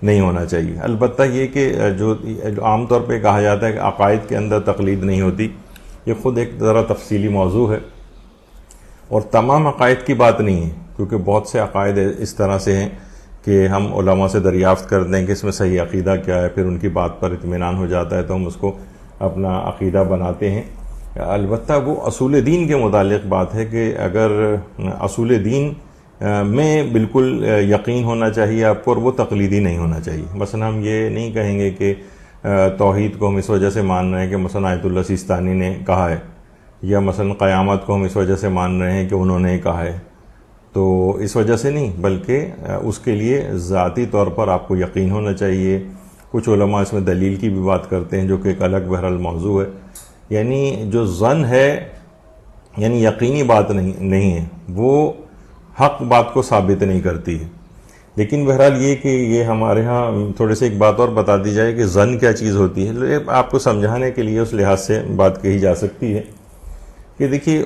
نہیں ہونا چاہیے. البتہ یہ کہ جو عام طور پہ کہا جاتا ہے کہ عقائد کے اندر تقلید نہیں ہوتی, یہ خود ایک ذرا تفصیلی موضوع ہے, اور تمام عقائد کی بات نہیں ہے, کیونکہ بہت سے عقائد اس طرح سے ہیں کہ ہم علماء سے دریافت کرتے ہیں کہ اس میں صحیح عقیدہ کیا ہے, پھر ان کی بات پر اطمینان ہو جاتا ہے تو ہم اس کو اپنا عقیدہ بناتے ہیں. البتہ وہ اصول دین کے متعلق بات ہے کہ اگر اصول دین میں بالکل یقین ہونا چاہیے آپ کو, اور وہ تقلیدی نہیں ہونا چاہیے. مثلا ہم یہ نہیں کہیں گے کہ توحید کو ہم اس وجہ سے مان رہے ہیں کہ مثلا آیت اللہ سیستانی نے کہا ہے, یا مثلا قیامت کو ہم اس وجہ سے مان رہے ہیں کہ انہوں نے کہا ہے. تو اس وجہ سے نہیں, بلکہ اس کے لیے ذاتی طور پر آپ کو یقین ہونا چاہیے. کچھ علماء اس میں دلیل کی بھی بات کرتے ہیں, جو کہ ایک الگ بہرحال موضوع ہے. یعنی جو ظن ہے یعنی یقینی بات نہیں ہے, وہ حق بات کو ثابت نہیں کرتی ہے. لیکن بہرحال یہ کہ یہ ہمارے ہاں تھوڑے سے ایک بات اور بتا دی جائے کہ ظن کیا چیز ہوتی ہے, آپ کو سمجھانے کے لیے اس لحاظ سے بات کہی جا سکتی ہے کہ دیکھیے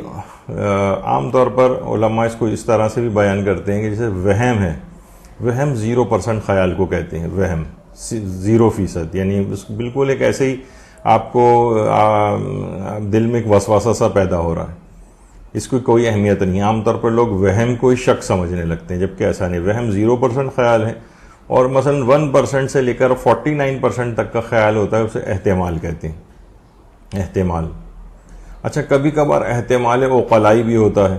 عام طور پر علماء اس کو اس طرح سے بھی بیان کرتے ہیں کہ جیسے وہم ہے, وہم 0% خیال کو کہتے ہیں, وہم 0%, یعنی بالکل ایک ایسے ہی آپ کو دل میں ایک وسوسہ سا پیدا ہو رہا ہے, اس کی کوئی اہمیت نہیں. عام طور پر لوگ وہم کو ہی شک سمجھنے لگتے ہیں, جبکہ ایسا نہیں. وہم 0% خیال ہے, اور مثلا 1% سے لے کر 49% تک کا خیال ہوتا ہے, اسے احتمال کہتے ہیں. احتمال. اچھا, کبھی کبھار احتمال عقلائی بھی ہوتا ہے,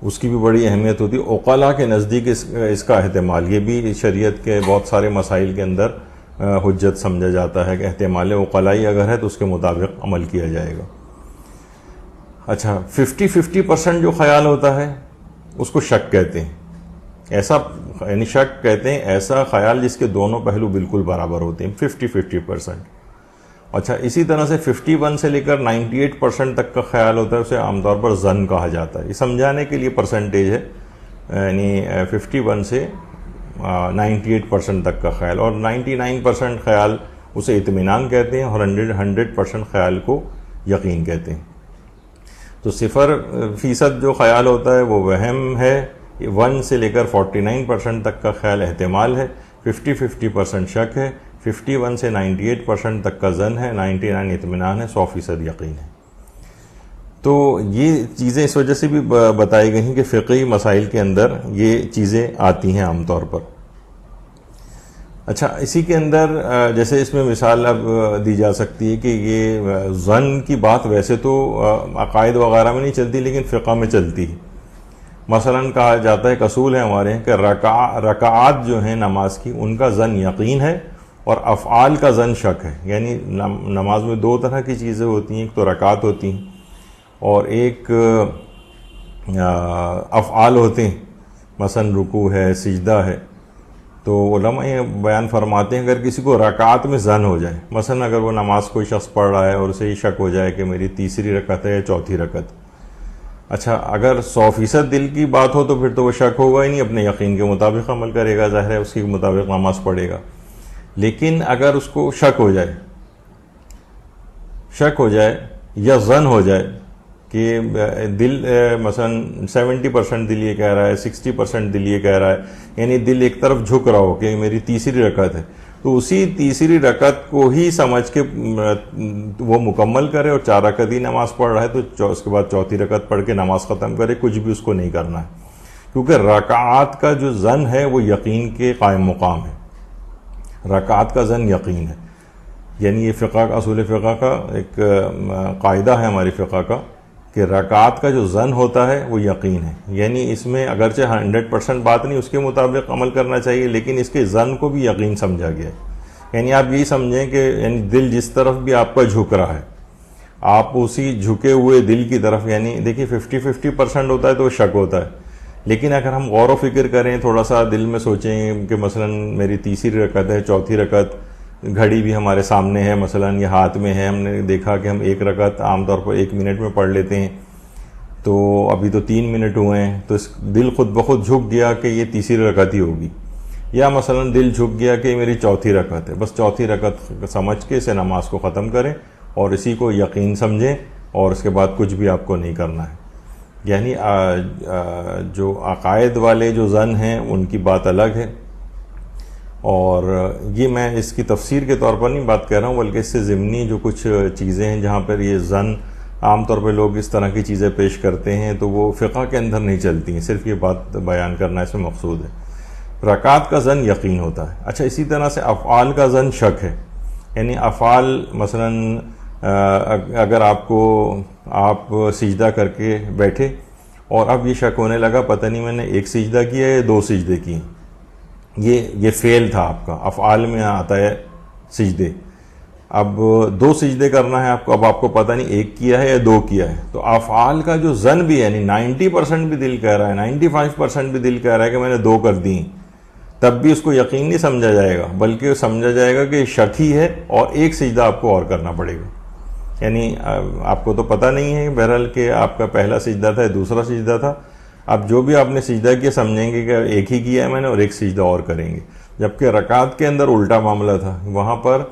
اس کی بھی بڑی اہمیت ہوتی ہے. عقلاء کے نزدیک اس کا احتمال, یہ بھی شریعت کے بہت سارے مسائل کے اندر حجت سمجھا جاتا ہے کہ احتمال عقلائی اگر ہے تو اس کے مطابق عمل کیا جائے گا. اچھا, 50% جو خیال ہوتا ہے اس کو شک کہتے ہیں. ایسا یعنی شک کہتے ہیں ایسا خیال جس کے دونوں پہلو بالکل برابر ہوتے ہیں, 50%. اچھا, اسی طرح سے 51 سے لے کر 98% تک کا خیال ہوتا ہے, اسے عام طور پر ظن کہا جاتا ہے. یہ سمجھانے کے لیے پرسنٹیج ہے, یعنی 51 سے 98% تک کا خیال, اور 99% خیال اسے اطمینان کہتے ہیں, اور 100% خیال کو یقین کہتے ہیں. تو 0% جو خیال ہوتا ہے وہ وہم ہے، 1 سے لے کر 49% تک کا خیال احتمال ہے، 50% شک ہے، 51 سے 98% تک کا ظن ہے، 99 اطمینان ہے، 100% یقین ہے۔ تو یہ چیزیں اس وجہ سے بھی بتائی گئی ہیں کہ فقہی مسائل کے اندر یہ چیزیں آتی ہیں عام طور پر۔ اچھا، اسی کے اندر جیسے اس میں مثال اب دی جا سکتی ہے کہ یہ ظن کی بات ویسے تو عقائد وغیرہ میں نہیں چلتی لیکن فقہ میں چلتی ہے۔ مثلا کہا جاتا ہے کہ اصول ہے ہمارے ہیں کہ رکعات جو ہیں نماز کی ان کا ظن یقین ہے اور افعال کا ظن شک ہے۔ یعنی نماز میں 2 طرح کی چیزیں ہوتی ہیں، ایک تو رکعات ہوتی ہیں اور ایک افعال ہوتے ہیں، مثلا رکوع ہے، سجدہ ہے۔ تو علماء یہ بیان فرماتے ہیں اگر کسی کو رکعات میں ظن ہو جائے، مثلا اگر وہ نماز کوئی شخص پڑھ رہا ہے اور اسے یہ شک ہو جائے کہ میری تیسری رکعت ہے یا چوتھی رکعت، اچھا اگر 100% دل کی بات ہو تو پھر تو وہ شک ہوگا ہی نہیں، اپنے یقین کے مطابق عمل کرے گا، ظاہر ہے اس کے مطابق نماز پڑھے گا۔ لیکن اگر اس کو شک ہو جائے یا ظن ہو جائے کہ دل مثلا 70% دل یہ کہہ رہا ہے، 60% دل یہ کہہ رہا ہے، یعنی دل ایک طرف جھک رہا ہو کہ میری تیسری رکعت ہے، تو اسی تیسری رکعت کو ہی سمجھ کے وہ مکمل کرے، اور 4 رکعت ہی نماز پڑھ رہا ہے تو اس کے بعد چوتھی رکعت پڑھ کے نماز ختم کرے، کچھ بھی اس کو نہیں کرنا ہے، کیونکہ رکعات کا جو ظن ہے وہ یقین کے قائم مقام ہے۔ رکعات کا ظن یقین ہے، یعنی یہ فقہ اصول فقہ کا ایک قاعدہ ہے ہماری فقہ کا کہ رکعات کا جو ظن ہوتا ہے وہ یقین ہے۔ یعنی اس میں اگرچہ 100% بات نہیں، اس کے مطابق عمل کرنا چاہیے، لیکن اس کے ظن کو بھی یقین سمجھا گیا ہے۔ یعنی آپ یہی سمجھیں کہ یعنی دل جس طرف بھی آپ کا جھک رہا ہے، آپ اسی جھکے ہوئے دل کی طرف، یعنی دیکھیے 50% ہوتا ہے تو وہ شک ہوتا ہے، لیکن اگر ہم غور و فکر کریں، تھوڑا سا دل میں سوچیں کہ مثلا میری تیسری رکعت ہے، چوتھی رکعت، گھڑی بھی ہمارے سامنے ہے، مثلا یہ ہاتھ میں ہے، ہم نے دیکھا کہ ہم 1 رکعت عام طور پر 1 منٹ میں پڑھ لیتے ہیں، تو ابھی تو 3 منٹ ہوئے ہیں، تو دل خود بخود جھک گیا کہ یہ تیسری رکعت ہی ہوگی، یا مثلا دل جھک گیا کہ میری چوتھی رکعت ہے، بس چوتھی رکعت سمجھ کے اسے نماز کو ختم کریں اور اسی کو یقین سمجھیں، اور اس کے بعد کچھ بھی آپ کو نہیں کرنا ہے۔ یعنی جو عقائد والے جو ظن ہیں ان کی بات الگ ہے، اور یہ میں اس کی تفسیر کے طور پر نہیں بات کہہ رہا ہوں، بلکہ اس سے ضمنی جو کچھ چیزیں ہیں جہاں پر یہ ظن عام طور پہ لوگ اس طرح کی چیزیں پیش کرتے ہیں تو وہ فقہ کے اندر نہیں چلتی ہیں، صرف یہ بات بیان کرنا اس میں مقصود ہے۔ رکعات کا ظن یقین ہوتا ہے۔ اچھا، اسی طرح سے افعال کا ظن شک ہے، یعنی افعال مثلا اگر آپ سجدہ کر کے بیٹھے اور اب یہ شک ہونے لگا پتہ نہیں میں نے 1 سجدہ کیا ہے یا 2 سجدے کیے، یہ فعل تھا آپ کا، افعال میں آتا ہے سجدے، اب 2 سجدے کرنا ہے آپ کو، اب آپ کو پتہ نہیں 1 کیا ہے یا 2 کیا ہے، تو افعال کا جو ظن بھی ہے، یعنی 90% بھی دل کہہ رہا ہے، 95% بھی دل کہہ رہا ہے کہ میں نے 2 کر دی، تب بھی اس کو یقین نہیں سمجھا جائے گا، بلکہ سمجھا جائے گا کہ شک ہی ہے اور 1 سجدہ آپ کو اور کرنا پڑے گا۔ یعنی آپ کو تو پتہ نہیں ہے بہرحال کہ آپ کا پہلا سجدہ تھا یا دوسرا سجدہ تھا، اب جو بھی آپ نے سجدہ کیا سمجھیں گے کہ 1 ہی کیا ہے میں نے اور 1 سجدہ اور کریں گے، جبکہ رکعات کے اندر الٹا معاملہ تھا، وہاں پر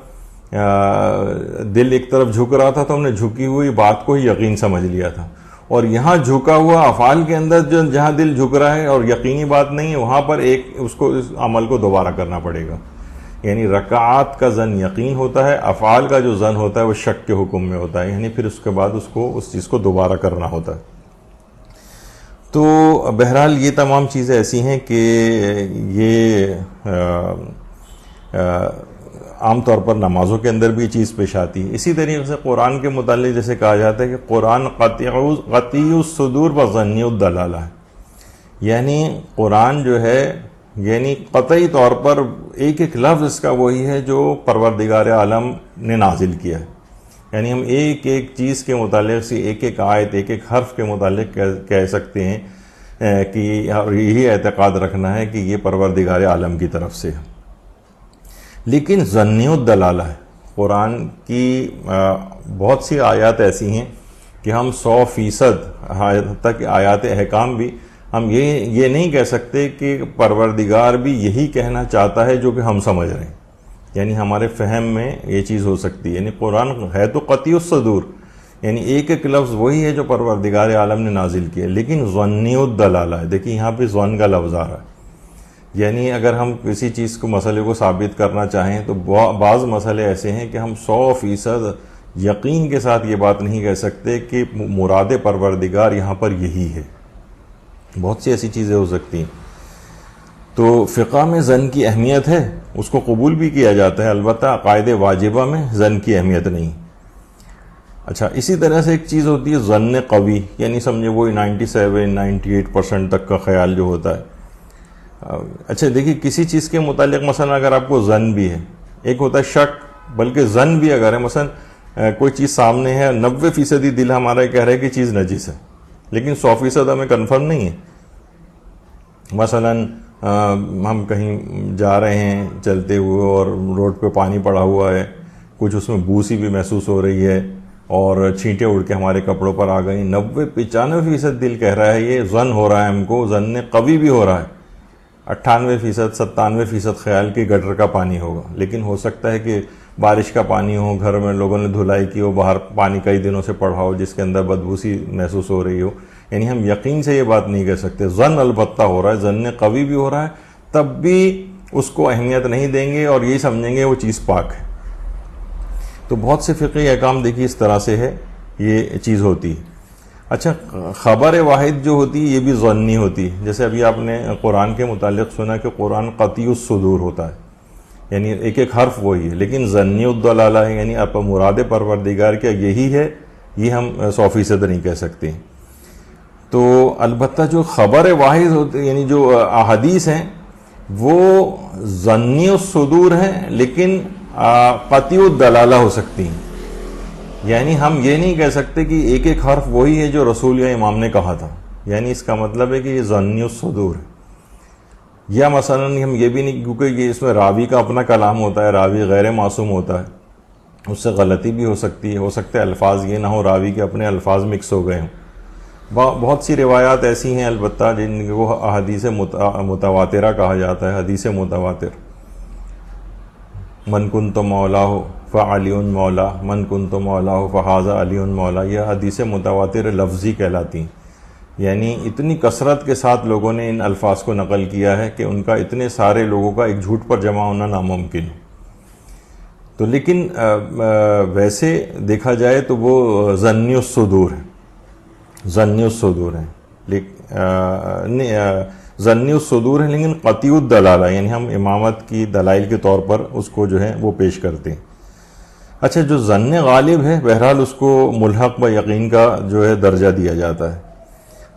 دل ایک طرف جھک رہا تھا تو ہم نے جھکی ہوئی بات کو ہی یقین سمجھ لیا تھا، اور یہاں جھکا ہوا افعال کے اندر جہاں دل جھک رہا ہے اور یقینی بات نہیں ہے، وہاں پر اس عمل کو دوبارہ کرنا پڑے گا۔ یعنی رکعات کا ظن یقین ہوتا ہے، افعال کا جو ظن ہوتا ہے وہ شک کے حکم میں ہوتا ہے، یعنی پھر اس کے بعد اس چیز کو دوبارہ کرنا ہوتا ہے۔ تو بہرحال یہ تمام چیزیں ایسی ہیں کہ یہ عام طور پر نمازوں کے اندر بھی یہ چیز پیش آتی ہے۔ اسی طریقے سے قرآن کے متعلق جیسے کہا جاتا ہے کہ قرآن قطعی الصدور و ظنی الدلالہ ہے، یعنی قرآن جو ہے یعنی قطعی طور پر ایک لفظ اس کا وہی ہے جو پروردگار عالم نے نازل کیا ہے، یعنی ہم ایک چیز کے متعلق سے ایک آیت ایک حرف کے متعلق کہہ سکتے ہیں کہ یہی اعتقاد رکھنا ہے کہ یہ پروردگار عالم کی طرف سے ہے۔ لیکن ظنی الدلالہ ہے، قرآن کی بہت سی آیات ایسی ہیں کہ ہم 100% تک آیات احکام بھی ہم یہ نہیں کہہ سکتے کہ پروردگار بھی یہی کہنا چاہتا ہے جو کہ ہم سمجھ رہے ہیں، یعنی ہمارے فہم میں یہ چیز ہو سکتی ہے۔ یعنی قرآن ہے تو قطعی الصدور، یعنی ایک ایک لفظ وہی ہے جو پروردگار عالم نے نازل کیا، لیکن ظنی الدلالہ ہے. دیکھیں یہاں پہ ظن کا لفظ آ رہا ہے. یعنی اگر ہم کسی چیز کو مسئلے کو ثابت کرنا چاہیں تو بعض مسئلے ایسے ہیں کہ ہم 100% یقین کے ساتھ یہ بات نہیں کہہ سکتے کہ مراد پروردگار یہاں پر یہی ہے. بہت سی ایسی چیزیں ہو سکتی ہیں. تو فقہ میں ظن کی اہمیت ہے، اس کو قبول بھی کیا جاتا ہے، البتہ عقائد واجبہ میں ظن کی اہمیت نہیں. اچھا، اسی طرح سے ایک چیز ہوتی ہے ظن قوی، یعنی سمجھے وہ 97-98% تک کا خیال جو ہوتا ہے. اچھا دیکھیے، کسی چیز کے متعلق مثلا اگر آپ کو ظن بھی ہے، ایک ہوتا ہے شک، بلکہ ظن بھی اگر ہے، مثلا کوئی چیز سامنے ہے، 90% دل ہمارا کہہ رہا ہے کہ چیز نجس ہے، لیکن 100% ہمیں کنفرم نہیں ہے. مثلا ہم کہیں جا رہے ہیں چلتے ہوئے اور روڈ پہ پانی پڑا ہوا ہے، کچھ اس میں بو سی بھی محسوس ہو رہی ہے اور چھینٹیں اڑ کے ہمارے کپڑوں پر آ گئی. 90-95% دل کہہ رہا ہے، یہ ظن ہو رہا ہے ہم کو، ظن قوی بھی ہو رہا ہے. 98-97% خیال کی گٹر کا پانی ہوگا، لیکن ہو سکتا ہے کہ بارش کا پانی ہو، گھر میں لوگوں نے دھلائی کی ہو، باہر پانی کئی دنوں سے پڑا ہو جس کے اندر بدبو سی محسوس ہو رہی ہو. یعنی ہم یقین سے یہ بات نہیں کہہ سکتے. ظن البتہ ہو رہا ہے، ظن قوی بھی ہو رہا ہے، تب بھی اس کو اہمیت نہیں دیں گے اور یہی سمجھیں گے وہ چیز پاک ہے. تو بہت سے فقہی احکام دیکھیے اس طرح سے ہے، یہ چیز ہوتی ہے. اچھا، خبر واحد جو ہوتی ہے یہ بھی ظنی ہوتی ہے. جیسے ابھی آپ نے قرآن کے متعلق سنا کہ قرآن قطعی الصدور ہوتا ہے، یعنی ایک ایک حرف وہی ہے، لیکن ظنی الدلالہ ہے، یعنی آپ مراد پروردگار کیا یہی ہے، یہ ہم 100% نہیں کہہ سکتے. تو البتہ جو خبر واحد ہوتی یعنی جو احادیث ہیں وہ ظنی الصدور ہیں، لیکن قطعی الدلالہ ہو سکتی ہیں. یعنی ہم یہ نہیں کہہ سکتے کہ ایک ایک حرف وہی ہے جو رسول یا امام نے کہا تھا، یعنی اس کا مطلب ہے کہ یہ ظنی الصدور ہے. یا مثلا ہم یہ بھی نہیں، کیونکہ یہ اس میں راوی کا اپنا کلام ہوتا ہے، راوی غیر معصوم ہوتا ہے، اس سے غلطی بھی ہو سکتی ہے، ہو سکتا ہے الفاظ یہ نہ ہو، راوی کے اپنے الفاظ مکس ہو گئے ہوں. بہت سی روایات ایسی ہیں البتہ جن کو احادیث متواترہ کہا جاتا ہے. حدیث متواتر، من کنت مولاہ فعلی مولا، من کنت مولاہ فہذا علی مولا، یہ حدیث متواتر لفظی کہلاتی ہیں. یعنی اتنی کثرت کے ساتھ لوگوں نے ان الفاظ کو نقل کیا ہے کہ ان کا اتنے سارے لوگوں کا ایک جھوٹ پر جمع ہونا ناممکن ہے. تو لیکن ویسے دیکھا جائے تو وہ ظنی الصدور ہے، ظنی الصدور ہے، ظنی الصدور ہے، لیکن قطعی الدلالہ، یعنی ہم امامت کی دلائل کے طور پر اس کو جو ہے وہ پیش کرتے ہیں. اچھا، جو ظن غالب ہے بہرحال اس کو ملحق و یقین کا جو ہے درجہ دیا جاتا ہے.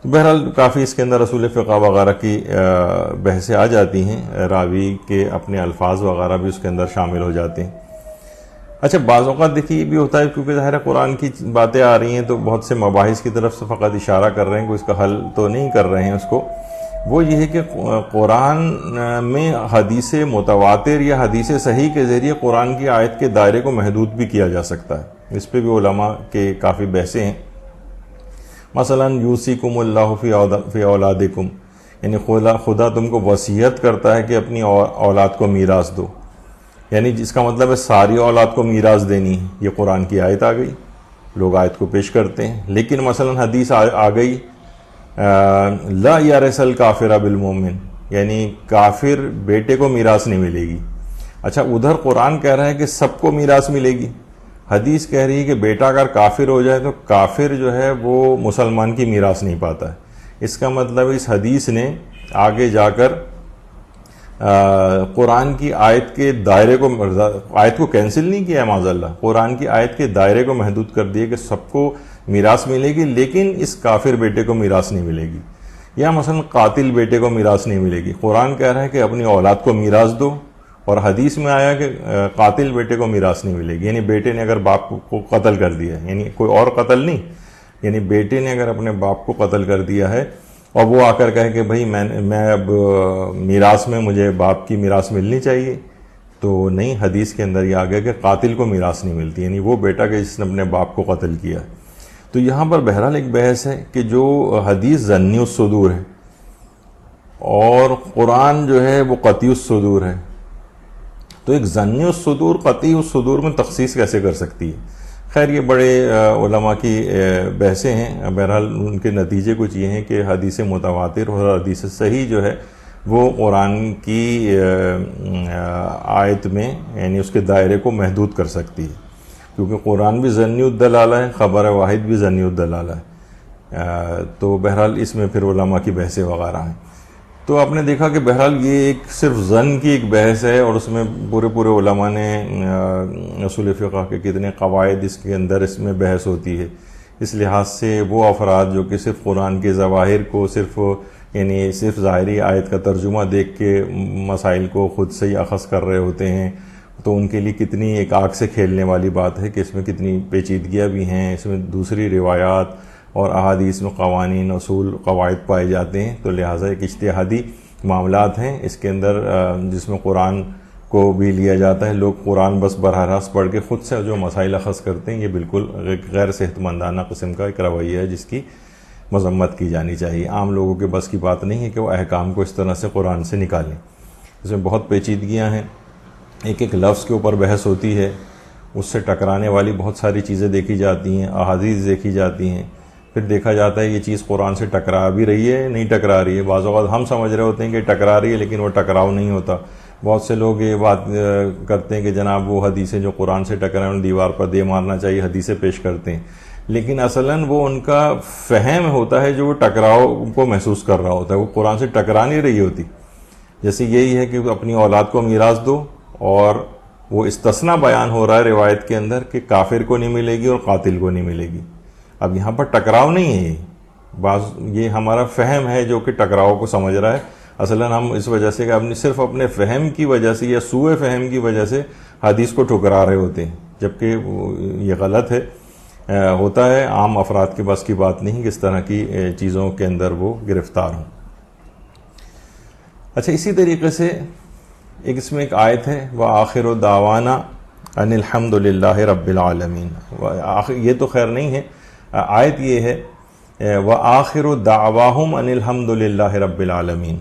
تو بہرحال کافی اس کے اندر اصول فقہ وغیرہ کی بحثیں آ جاتی ہیں، راوی کے اپنے الفاظ وغیرہ بھی اس کے اندر شامل ہو جاتے ہیں. اچھا، بعض اوقات دیکھیے یہ بھی ہوتا ہے، کیونکہ ظاہر قرآن کی باتیں آ رہی ہیں تو بہت سے مباحث کی طرف سے فقط اشارہ کر رہے ہیں، کوئی اس کا حل تو نہیں کر رہے ہیں اس کو. وہ یہ ہے کہ قرآن میں حدیث متواتر یا حدیث صحیح کے ذریعے قرآن کی آیت کے دائرے کو محدود بھی کیا جا سکتا ہے. اس پہ بھی علماء کے کافی بحثیں ہیں. مثلا یوصیکم اللہ فی اولادکم، یعنی خدا تم کو وصیت کرتا ہے کہ اپنی اولاد کو میراث دو، یعنی جس کا مطلب ہے ساری اولاد کو میراث دینی ہے. یہ قرآن کی آیت آ گئی، لوگ آیت کو پیش کرتے ہیں. لیکن مثلا حدیث آ گئی لا یرث الکافر بالمؤمن، یعنی کافر بیٹے کو میراث نہیں ملے گی. اچھا، ادھر قرآن کہہ رہا ہے کہ سب کو میراث ملے گی، حدیث کہہ رہی ہے کہ بیٹا اگر کافر ہو جائے تو کافر جو ہے وہ مسلمان کی میراث نہیں پاتا ہے. اس کا مطلب اس حدیث نے آگے جا کر قرآن کی آیت کے دائرے کو، آیت کو کینسل نہیں کیا ہے معاذ اللہ، قرآن کی آیت کے دائرے کو محدود کر دیا کہ سب کو میراث ملے گی لیکن اس کافر بیٹے کو میراث نہیں ملے گی. یا مثلا قاتل بیٹے کو میراث نہیں ملے گی. قرآن کہہ رہا ہے کہ اپنی اولاد کو میراث دو، اور حدیث میں آیا کہ قاتل بیٹے کو میراث نہیں ملے گی. یعنی بیٹے نے اگر باپ کو قتل کر دیا ہے، یعنی کوئی اور قتل نہیں، یعنی بیٹے نے اگر اپنے باپ کو قتل کر دیا ہے اور وہ آ کر کہے کہ بھائی میں اب میراث میں مجھے باپ کی میراث ملنی چاہیے، تو نہیں، حدیث کے اندر یہ آ گیا کہ قاتل کو میراث نہیں ملتی، یعنی وہ بیٹا کہ جس نے اپنے باپ کو قتل کیا. تو یہاں پر بہرحال ایک بحث ہے کہ جو حدیث ظنی الصدور ہے اور قرآن جو ہے وہ قطعی الصدور ہے، تو ایک ظنی الصدور قطعی الصدور میں تخصیص کیسے کر سکتی ہے؟ خیر یہ بڑے علماء کی بحثیں ہیں. بہرحال ان کے نتیجے کچھ یہ ہیں کہ حدیث متواتر اور حدیث صحیح جو ہے وہ قرآن کی آیت میں یعنی اس کے دائرے کو محدود کر سکتی ہے، کیونکہ قرآن بھی ظنی الدلالہ ہے، خبر واحد بھی ظنی الدلالہ ہے. تو بہرحال اس میں پھر علماء کی بحثیں وغیرہ ہیں. تو آپ نے دیکھا کہ بہرحال یہ ایک صرف ظن کی ایک بحث ہے، اور اس میں پورے علماء نے اصول فقہ کے کتنے قواعد اس کے اندر اس میں بحث ہوتی ہے. اس لحاظ سے وہ افراد جو کہ صرف قرآن کے ظواہر کو صرف ظاہری آیت کا ترجمہ دیکھ کے مسائل کو خود سے ہی اخذ کر رہے ہوتے ہیں، تو ان کے لیے کتنی ایک آگ سے کھیلنے والی بات ہے کہ اس میں کتنی پیچیدگیاں بھی ہیں. اس میں دوسری روایات اور احادیث میں قوانین، اصول، قواعد پائے جاتے ہیں. تو لہٰذا ایک اجتہادی معاملات ہیں اس کے اندر، جس میں قرآن کو بھی لیا جاتا ہے. لوگ قرآن بس براہ راست پڑھ کے خود سے جو مسائل اخذ کرتے ہیں، یہ بالکل غیر صحت مندانہ قسم کا ایک رویہ ہے جس کی مذمت کی جانی چاہیے. عام لوگوں کے بس کی بات نہیں ہے کہ وہ احکام کو اس طرح سے قرآن سے نکالیں. اس میں بہت پیچیدگیاں ہیں، ایک لفظ کے اوپر بحث ہوتی ہے، اس سے ٹکرانے والی بہت ساری چیزیں دیکھی جاتی ہیں، احادیث دیکھی جاتی ہیں. پھر دیکھا جاتا ہے یہ چیز قرآن سے ٹکرا بھی رہی ہے نہیں ٹکرا رہی ہے. بعض اوقات ہم سمجھ رہے ہوتے ہیں کہ ٹکرا رہی ہے، لیکن وہ ٹکراؤ نہیں ہوتا. بہت سے لوگ یہ بات کرتے ہیں کہ جناب وہ حدیثیں جو قرآن سے ٹکرائیں انہیں دیوار پر دے مارنا چاہیے، حدیثیں پیش کرتے ہیں. لیکن اصلاً وہ ان کا فہم ہوتا ہے جو وہ ٹکراؤ کو محسوس کر رہا ہوتا ہے، وہ قرآن سے ٹکرا نہیں رہی ہوتی. جیسے یہی ہے کہ اپنی اولاد کو میراث دو، اور وہ استثناء بیان ہو رہا ہے روایت کے اندر کہ کافر کو نہیں ملے گی اور قاتل کو نہیں ملے گی. اب یہاں پر ٹکراؤ نہیں ہے، یہ ہمارا فہم ہے جو کہ ٹکراؤ کو سمجھ رہا ہے. اصلاً ہم اس وجہ سے کہ صرف اپنے فہم کی وجہ سے یا سوء فہم کی وجہ سے حدیث کو ٹھکرا رہے ہوتے ہیں، جبکہ یہ غلط ہے. ہوتا ہے عام افراد کے بس کی بات نہیں کہ اس طرح کی چیزوں کے اندر وہ گرفتار ہوں. اچھا، اسی طریقے سے اس میں ایک آیت ہے وَآخِرُ دَعْوَانَا أَنِ الْحَمْدُ لِلَّهِ رَبِّ الْعَالَمِينَ. یہ تو خیر نہیں ہے، آیت یہ ہے وَآخِرُ دَعْوَاهُمْ أَنِ الْحَمْدُ لِلَّهِ رَبِّ الْعَالَمِينَ.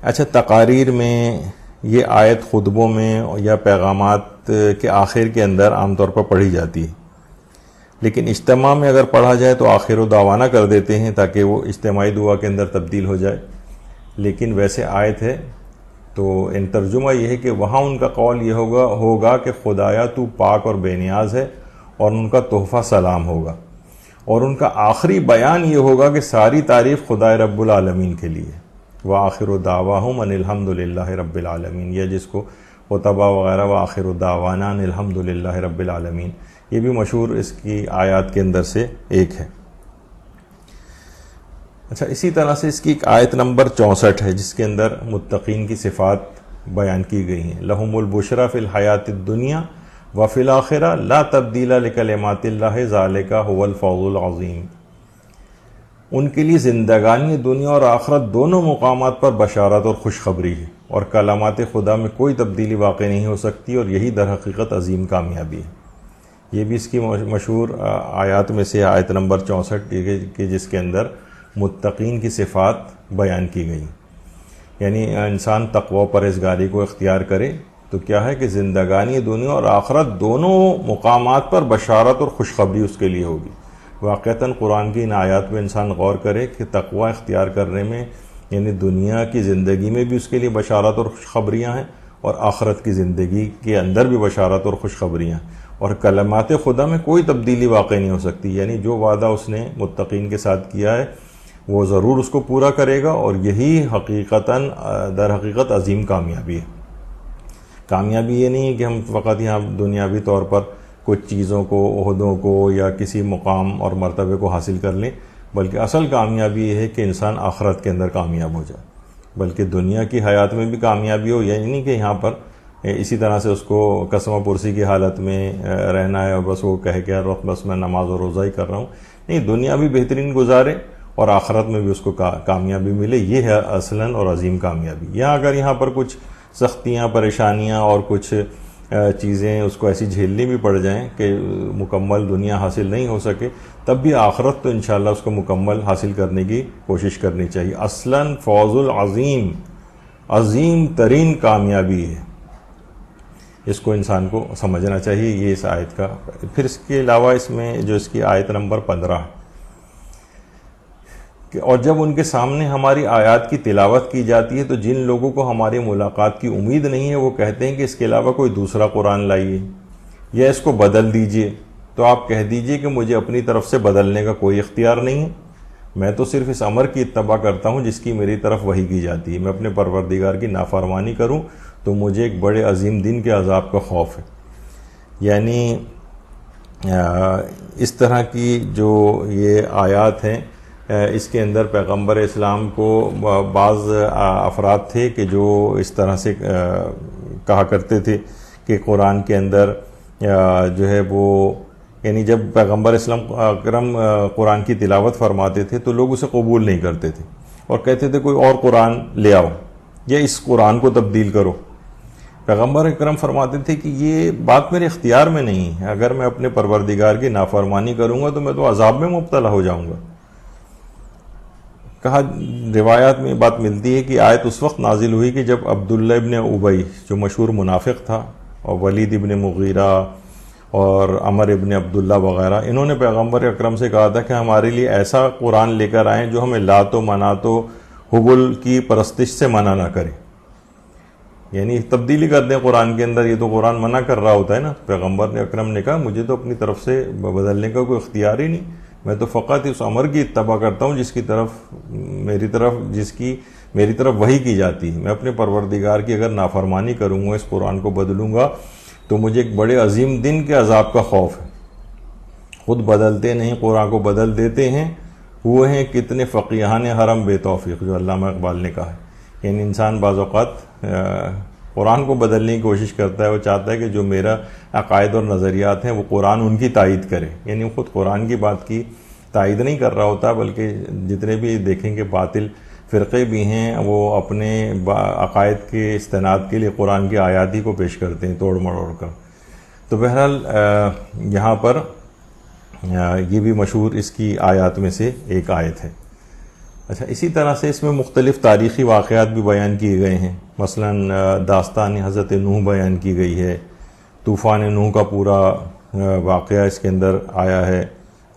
اچھا، تقاریر میں یہ آیت خطبوں میں یا پیغامات کے آخر کے اندر عام طور پر پڑھی جاتی ہے، لیکن اجتماع میں اگر پڑھا جائے تو آخر و دعوانا کر دیتے ہیں تاکہ وہ اجتماعی دعا کے اندر تبدیل ہو جائے. لیکن ویسے آیت ہے تو ان ترجمہ یہ ہے کہ وہاں ان کا قول یہ ہوگا کہ خدایا تو پاک اور بے نیاز ہے، اور ان کا تحفہ سلام ہوگا، اور ان کا آخری بیان یہ ہوگا کہ ساری تعریف خدائے رب العالمین کے لیے. وآخر دعواہم ان الحمد للہ رب العالمین، یا جس کو خطبہ وغیرہ وآخر دعوانا ان الحمد للہ رب العالمین، یہ بھی مشہور اس کی آیات کے اندر سے ایک ہے. اچھا، اسی طرح سے اس کی ایک آیت نمبر 64 ہے جس کے اندر متقین کی صفات بیان کی گئی ہیں. لہم البشری فی الحیات الدنیا وفی الآخرہ لا تبدیل لکلمات اللہ ذالک هو الفوز العظیم. ان کے لیے زندگانی دنیا اور آخرت دونوں مقامات پر بشارت اور خوشخبری ہے، اور کلمات خدا میں کوئی تبدیلی واقع نہیں ہو سکتی، اور یہی در حقیقت عظیم کامیابی ہے. یہ بھی اس کی مشہور آیات میں سے آیت نمبر 64 کہ جس کے اندر متقین کی صفات بیان کی گئی. یعنی انسان تقوی و پرہیزگاری کو اختیار کرے تو کیا ہے کہ زندگانی دنیا اور آخرت دونوں مقامات پر بشارت اور خوشخبری اس کے لیے ہوگی. واقعتاً قرآن کی ان آیات میں انسان غور کرے کہ تقوی اختیار کرنے میں یعنی دنیا کی زندگی میں بھی اس کے لیے بشارت اور خوشخبریاں ہیں، اور آخرت کی زندگی کے اندر بھی بشارت اور خوشخبریاں ہیں، اور کلمات خدا میں کوئی تبدیلی واقع نہیں ہو سکتی. یعنی جو وعدہ اس نے متقین کے ساتھ کیا ہے وہ ضرور اس کو پورا کرے گا، اور یہی در حقیقت عظیم کامیابی ہے. کامیابی یہ نہیں ہے کہ ہم فقط یہاں دنیاوی طور پر کچھ چیزوں کو، عہدوں کو یا کسی مقام اور مرتبے کو حاصل کر لیں، بلکہ اصل کامیابی یہ ہے کہ انسان آخرت کے اندر کامیاب ہو جائے، بلکہ دنیا کی حیات میں بھی کامیابی ہو. یعنی نہیں کہ یہاں پر اسی طرح سے اس کو قسمہ پرسی کی حالت میں رہنا ہے اور بس وہ کہے کہ یار بس میں نماز و روزہ ہی کر رہا ہوں. نہیں، دنیا بھی بہترین گزارے اور آخرت میں بھی اس کو کامیابی ملے، یہ ہے اصلاً اور عظیم کامیابی. اگر یہاں پر کچھ سختیاں، پریشانیاں اور کچھ چیزیں اس کو ایسی جھیلنی بھی پڑ جائیں کہ مکمل دنیا حاصل نہیں ہو سکے، تب بھی آخرت تو انشاءاللہ اس کو مکمل حاصل کرنے کی کوشش کرنی چاہیے. اصلاً فوز العظیم، عظیم ترین کامیابی ہے. اس کو انسان کو سمجھنا چاہیے. یہ اس آیت کا. پھر اس کے علاوہ اس میں جو اس کی آیت نمبر 15 کہ اور جب ان کے سامنے ہماری آیات کی تلاوت کی جاتی ہے تو جن لوگوں کو ہماری ملاقات کی امید نہیں ہے وہ کہتے ہیں کہ اس کے علاوہ کوئی دوسرا قرآن لائیے یا اس کو بدل دیجئے. تو آپ کہہ دیجئے کہ مجھے اپنی طرف سے بدلنے کا کوئی اختیار نہیں ہے. میں تو صرف اس امر کی اتباع کرتا ہوں جس کی میری طرف وحی کی جاتی ہے. میں اپنے پروردگار کی نافرمانی کروں تو مجھے ایک بڑے عظیم دن کے عذاب کا خوف ہے. یعنی اس طرح کی جو یہ آیات ہیں اس کے اندر پیغمبر اسلام کو بعض افراد تھے کہ جو اس طرح سے کہا کرتے تھے کہ قرآن کے اندر جو ہے وہ یعنی جب پیغمبر اسلام اکرم قرآن کی تلاوت فرماتے تھے تو لوگ اسے قبول نہیں کرتے تھے اور کہتے تھے کوئی اور قرآن لے آؤ یا اس قرآن کو تبدیل کرو. پیغمبر اکرم فرماتے تھے کہ یہ بات میرے اختیار میں نہیں ہے. اگر میں اپنے پروردگار کی نافرمانی کروں گا تو میں تو عذاب میں مبتلا ہو جاؤں گا. کہا روایات میں بات ملتی ہے کہ آیت اس وقت نازل ہوئی کہ جب عبداللہ ابن ابی جو مشہور منافق تھا اور ولید ابن مغیرہ اور عمر ابن عبداللہ وغیرہ انہوں نے پیغمبر اکرم سے کہا تھا کہ ہمارے لیے ایسا قرآن لے کر آئیں جو ہمیں لات و منات و حبل کی پرستش سے منع نہ کرے. یعنی تبدیلی کر دیں قرآن کے اندر. یہ تو قرآن منع کر رہا ہوتا ہے نا. پیغمبر اکرم نے کہا مجھے تو اپنی طرف سے بدلنے کا کوئی اختیار ہی نہیں. میں تو فقط اس امر کی اتباع کرتا ہوں جس کی میری طرف وحی کی جاتی ہے. میں اپنے پروردگار کی اگر نافرمانی کروں گا اس قرآن کو بدلوں گا تو مجھے ایک بڑے عظیم دن کے عذاب کا خوف ہے. خود بدلتے نہیں قرآن کو بدل دیتے ہیں. ہوئے ہیں کتنے فقیہان حرم بے توفیق جو علامہ اقبال نے کہا ہے. یعنی انسان بعض اوقات قرآن کو بدلنے کی کوشش کرتا ہے. وہ چاہتا ہے کہ جو میرا عقائد اور نظریات ہیں وہ قرآن ان کی تائید کرے. یعنی خود قرآن کی بات کی تائید نہیں کر رہا ہوتا بلکہ جتنے بھی دیکھیں کہ باطل فرقے بھی ہیں وہ اپنے عقائد کے استناد کے لیے قرآن کی آیات ہی کو پیش کرتے ہیں توڑ مڑوڑ کر. تو بہرحال یہاں پر یہ بھی مشہور اس کی آیات میں سے ایک آیت ہے. اچھا اسی طرح سے اس میں مختلف تاریخی واقعات بھی بیان کیے گئے ہیں. مثلا داستان حضرت نوح بیان کی گئی ہے. طوفان نوح کا پورا واقعہ اس کے اندر آیا ہے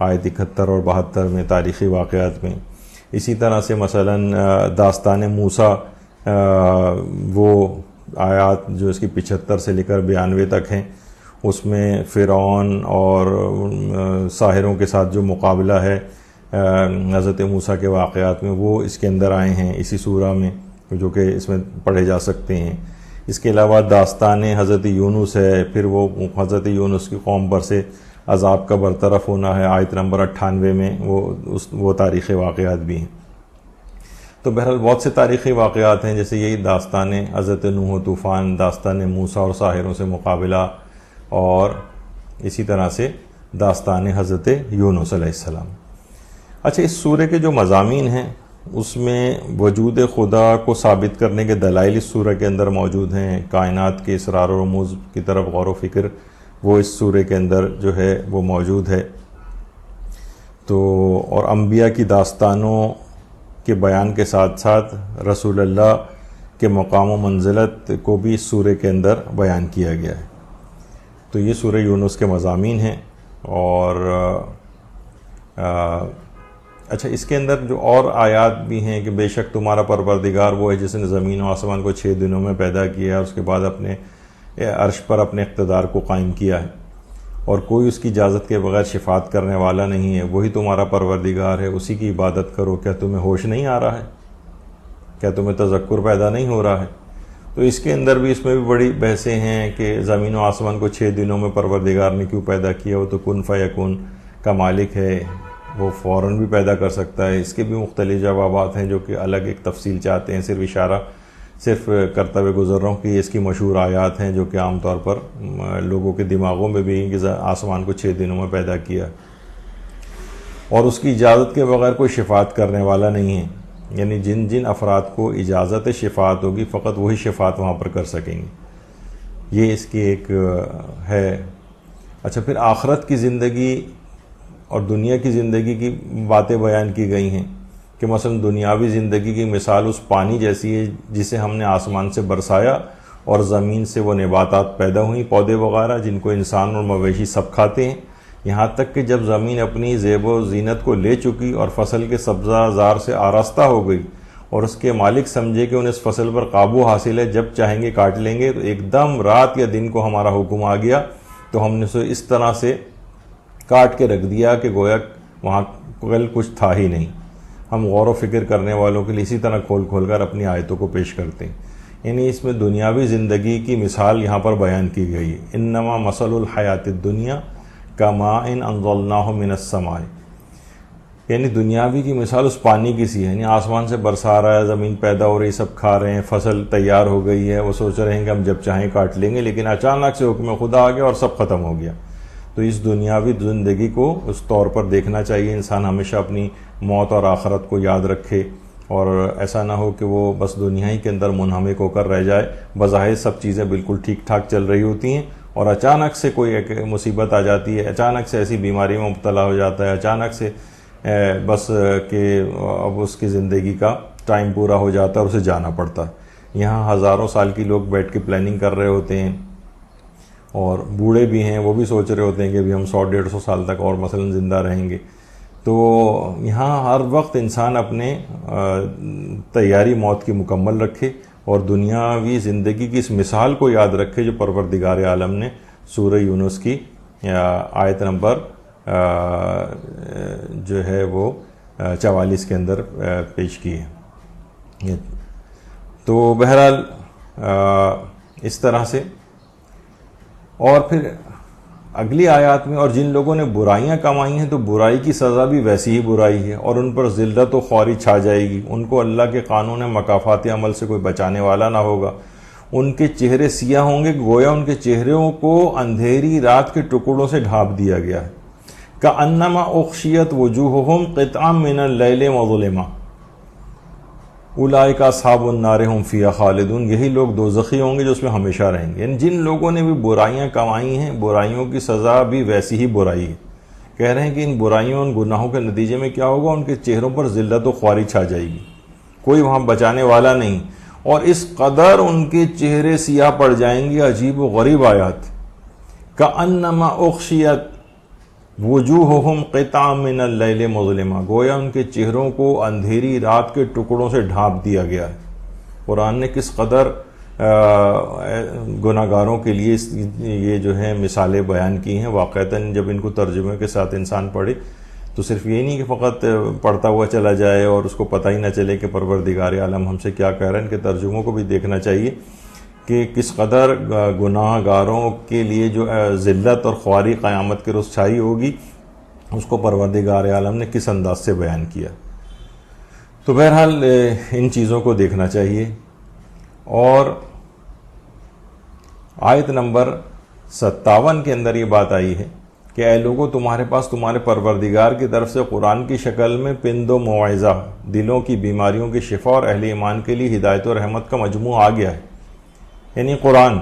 آیت 71 اور 72 میں تاریخی واقعات میں. اسی طرح سے مثلا داستان موسیٰ وہ آیات جو اس کی 75 سے لے کر 92 تک ہیں اس میں فرعون اور ساحروں کے ساتھ جو مقابلہ ہے حضرت موسیٰ کے واقعات میں وہ اس کے اندر آئے ہیں اسی سورہ میں جو کہ اس میں پڑھے جا سکتے ہیں. اس کے علاوہ داستان حضرت یونس ہے. پھر وہ حضرت یونس کی قوم پر سے عذاب کا برطرف ہونا ہے آیت نمبر 98 میں وہ تاریخی واقعات بھی ہیں. تو بہرحال بہت سے تاریخی واقعات ہیں جیسے یہی داستان حضرت نوح و طوفان, داستان موسیٰ اور ساحروں سے مقابلہ, اور اسی طرح سے داستان حضرت یونس علیہ السلام. اچھا اس سورہ کے جو مضامین ہیں اس میں وجود خدا کو ثابت کرنے کے دلائل اس سورہ کے اندر موجود ہیں. کائنات کے اسرار و رموز کی طرف غور و فکر وہ اس سورہ کے اندر جو ہے وہ موجود ہے. تو اور انبیاء کی داستانوں کے بیان کے ساتھ ساتھ رسول اللہ کے مقام و منزلت کو بھی اس سورہ کے اندر بیان کیا گیا ہے. تو یہ سورہ یونس کے مضامین ہیں. اور اچھا اس کے اندر جو اور آیات بھی ہیں کہ بے شک تمہارا پروردگار وہ ہے جس نے زمین و آسمان کو 6 دنوں میں پیدا کیا اور اس کے بعد اپنے عرش پر اپنے اقتدار کو قائم کیا ہے اور کوئی اس کی اجازت کے بغیر شفاعت کرنے والا نہیں ہے. وہی تمہارا پروردگار ہے, اسی کی عبادت کرو. کیا تمہیں ہوش نہیں آ رہا ہے؟ کیا تمہیں تذکر پیدا نہیں ہو رہا ہے؟ تو اس کے اندر بھی اس میں بھی بڑی بحثیں ہیں کہ زمین و آسمان کو 6 دنوں میں پروردگار نے کیوں پیدا کیا. وہ تو کن فیکون کا مالک ہے, وہ فوراً بھی پیدا کر سکتا ہے. اس کے بھی مختلف جوابات ہیں جو کہ الگ ایک تفصیل چاہتے ہیں. صرف کرتا ہوئے گزر رہا ہوں کہ اس کی مشہور آیات ہیں جو کہ عام طور پر لوگوں کے دماغوں میں بھی کہ آسمان کو 6 دنوں میں پیدا کیا اور اس کی اجازت کے بغیر کوئی شفاعت کرنے والا نہیں ہے. یعنی جن افراد کو اجازت شفاعت ہوگی فقط وہی شفاعت وہاں پر کر سکیں گے. یہ اس کی ایک ہے. اچھا پھر آخرت کی زندگی اور دنیا کی زندگی کی باتیں بیان کی گئی ہیں کہ مثلا دنیاوی زندگی کی مثال اس پانی جیسی ہے جسے ہم نے آسمان سے برسایا اور زمین سے وہ نباتات پیدا ہوئیں، پودے وغیرہ، جن کو انسان اور مویشی سب کھاتے ہیں، یہاں تک کہ جب زمین اپنی زیب و زینت کو لے چکی اور فصل کے سبزہ زار سے آراستہ ہو گئی اور اس کے مالک سمجھے کہ انہیں اس فصل پر قابو حاصل ہے، جب چاہیں گے کاٹ لیں گے، تو ایک دم رات یا دن کو ہمارا حکم آ گیا تو ہم نے اسے اس طرح سے کاٹ کے رکھ دیا کہ گویا وہاں کل کچھ تھا ہی نہیں۔ ہم غور و فکر کرنے والوں کے لیے اسی طرح کھول کھول کر اپنی آیتوں کو پیش کرتے ہیں۔ یعنی اس میں دنیاوی زندگی کی مثال یہاں پر بیان کی گئی ہے۔ انما مثل الحیات الدنیا کماء انزلناہ من السماء، یعنی دنیاوی کی مثال اس پانی کی سی ہے، یعنی آسمان سے برسا رہا ہے، زمین پیدا ہو رہی، سب کھا رہے ہیں، فصل تیار ہو گئی ہے، وہ سوچ رہے ہیں کہ ہم جب چاہیں کاٹ لیں گے، لیکن اچانک سے حکم خدا آ گیا اور سب ختم ہو گیا۔ تو اس دنیاوی زندگی کو اس طور پر دیکھنا چاہیے، انسان ہمیشہ اپنی موت اور آخرت کو یاد رکھے، اور ایسا نہ ہو کہ وہ بس دنیا ہی کے اندر منہمک ہو کر رہ جائے۔ بظاہر سب چیزیں بالکل ٹھیک ٹھاک چل رہی ہوتی ہیں اور اچانک سے کوئی ایک مصیبت آ جاتی ہے، اچانک سے ایسی بیماری میں مبتلا ہو جاتا ہے، اچانک سے بس کہ اب اس کی زندگی کا ٹائم پورا ہو جاتا ہے اور اسے جانا پڑتا ہے۔ یہاں ہزاروں سال کی لوگ بیٹھ کے پلاننگ کر رہے ہوتے ہیں، اور بوڑھے بھی ہیں، وہ بھی سوچ رہے ہوتے ہیں کہ ابھی ہم 100-150 سال تک اور مثلا زندہ رہیں گے۔ تو یہاں ہر وقت انسان اپنے تیاری موت کی مکمل رکھے اور دنیاوی زندگی کی اس مثال کو یاد رکھے جو پروردگار عالم نے سورہ یونس کی آیت نمبر جو ہے وہ 44 کے اندر پیش کی ہے۔ تو بہرحال اس طرح سے، اور پھر اگلی آیات میں، اور جن لوگوں نے برائیاں کمائی ہیں تو برائی کی سزا بھی ویسی ہی برائی ہے اور ان پر ذلت و خواری چھا جائے گی، ان کو اللہ کے قانون مکافات عمل سے کوئی بچانے والا نہ ہوگا۔ ان کے چہرے سیاہ ہوں گے، گویا ان کے چہروں کو اندھیری رات کے ٹکڑوں سے ڈھانپ دیا گیا ہے۔ کأنما اغشیت وجوہہم قطعا من اللیل مظلما اولئک اصحاب النار هم فیہا خالدون، یہی لوگ دوزخی ہوں گے جو اس میں ہمیشہ رہیں گے۔ یعنی جن لوگوں نے بھی برائیاں کمائی ہیں، برائیوں کی سزا بھی ویسی ہی برائی ہے۔ کہہ رہے ہیں کہ ان برائیوں، ان گناہوں کے نتیجے میں کیا ہوگا، ان کے چہروں پر ذلت و خواری چھا جائے گی، کوئی وہاں بچانے والا نہیں، اور اس قدر ان کے چہرے سیاہ پڑ جائیں گے۔ عجیب و غریب آیات۔ کأنما اغشیت وجوہہم قطعا من اللیل مظلما، گویا ان کے چہروں کو اندھیری رات کے ٹکڑوں سے ڈھانپ دیا گیا ہے۔ قرآن نے کس قدر گناہ گاروں کے لیے یہ جو ہے مثالیں بیان کی ہیں۔ واقعتاً جب ان کو ترجمے کے ساتھ انسان پڑھے تو صرف یہ نہیں کہ فقط پڑھتا ہوا چلا جائے اور اس کو پتہ ہی نہ چلے کہ پروردگار عالم ہم سے کیا کہہ رہے ہیں، ان کے ترجموں کو بھی دیکھنا چاہیے کہ کس قدر گناہ گاروں کے لیے جو ذلت اور خواری قیامت کے روز چھائی ہوگی، اس کو پروردگار عالم نے کس انداز سے بیان کیا۔ تو بہرحال ان چیزوں کو دیکھنا چاہیے۔ اور آیت نمبر 57 کے اندر یہ بات آئی ہے کہ اے لوگوں، تمہارے پاس تمہارے پروردگار کی طرف سے قرآن کی شکل میں پند و موعظہ، دلوں کی بیماریوں کی شفا اور اہل ایمان کے لیے ہدایت و رحمت کا مجموعہ آ گیا ہے، یعنی قرآن۔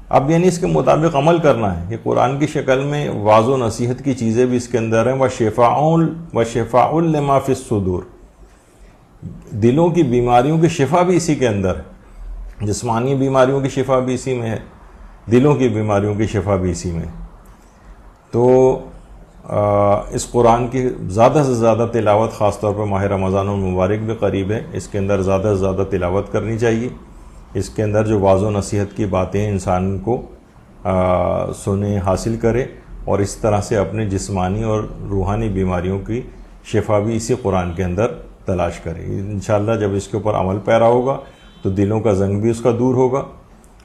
اب یعنی اس کے مطابق عمل کرنا ہے۔ یہ قرآن کی شکل میں واعظ و نصیحت کی چیزیں بھی اس کے اندر ہیں، وشفاء لما فی الصدور، دلوں کی بیماریوں کی شفا بھی اسی کے اندر ہے، جسمانی بیماریوں کی شفا بھی اسی میں ہے، دلوں کی بیماریوں کی شفا بھی اسی میں ہے۔ تو اس قرآن کی زیادہ سے زیادہ تلاوت، خاص طور پر ماہ رمضان المبارک بھی قریب ہے، اس کے اندر زیادہ سے زیادہ تلاوت کرنی چاہیے۔ اس کے اندر جو واعظ و نصیحت کی باتیں انسان کو سنے، حاصل کرے، اور اس طرح سے اپنے جسمانی اور روحانی بیماریوں کی شفا بھی اسی قرآن کے اندر تلاش کرے۔ انشاءاللہ جب اس کے اوپر عمل پیرا ہوگا تو دلوں کا زنگ بھی اس کا دور ہوگا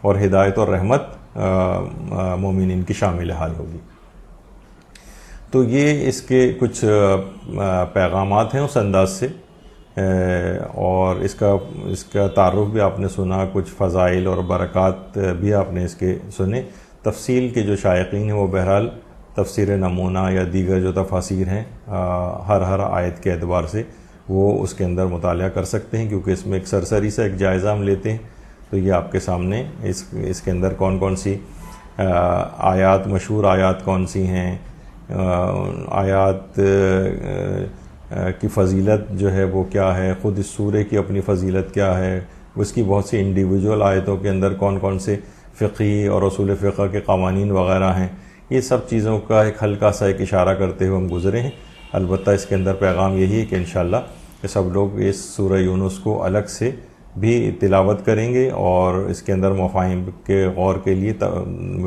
اور ہدایت اور رحمت مومنین کی شامل حال ہوگی۔ تو یہ اس کے کچھ پیغامات ہیں اس انداز سے، اور اس کا تعارف بھی آپ نے سنا، کچھ فضائل اور برکات بھی آپ نے اس کے سنے۔ تفصیل کے جو شائقین ہیں وہ بہرحال تفسیر نمونہ یا دیگر جو تفاسیر ہیں ہر آیت کے اعتبار سے وہ اس کے اندر مطالعہ کر سکتے ہیں، کیونکہ اس میں ایک سرسری سے ایک جائزہ ہم لیتے ہیں۔ تو یہ آپ کے سامنے اس کے اندر کون کون سی آیات، مشہور آیات کون سی ہیں، آیات کی فضیلت جو ہے وہ کیا ہے، خود اس سورے کی اپنی فضیلت کیا ہے، اس کی بہت سی انڈیویجول آیتوں کے اندر کون کون سے فقہی اور اصول فقہ کے قوانین وغیرہ ہیں، یہ سب چیزوں کا ایک ہلکا سا ایک اشارہ کرتے ہوئے ہم گزرے ہیں۔ البتہ اس کے اندر پیغام یہی ہے کہ انشاءاللہ کہ سب لوگ اس سورہ یونس کو الگ سے بھی تلاوت کریں گے، اور اس کے اندر مفاہیم کے غور کے لیے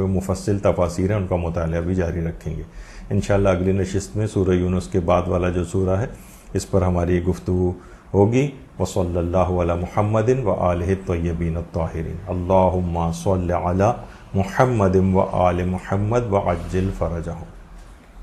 مفصل تفاسیر ہیں ان کا مطالعہ بھی جاری رکھیں گے۔ انشاءاللہ اگلی نشست میں سورہ یونس کے بعد والا جو سورہ ہے اس پر ہماری گفتگو ہوگی۔ وصلی اللہ علی محمد وآلہ الطیبین الطاہرین۔ اللہم صل علی محمد وآل محمد وعجل فرجہم۔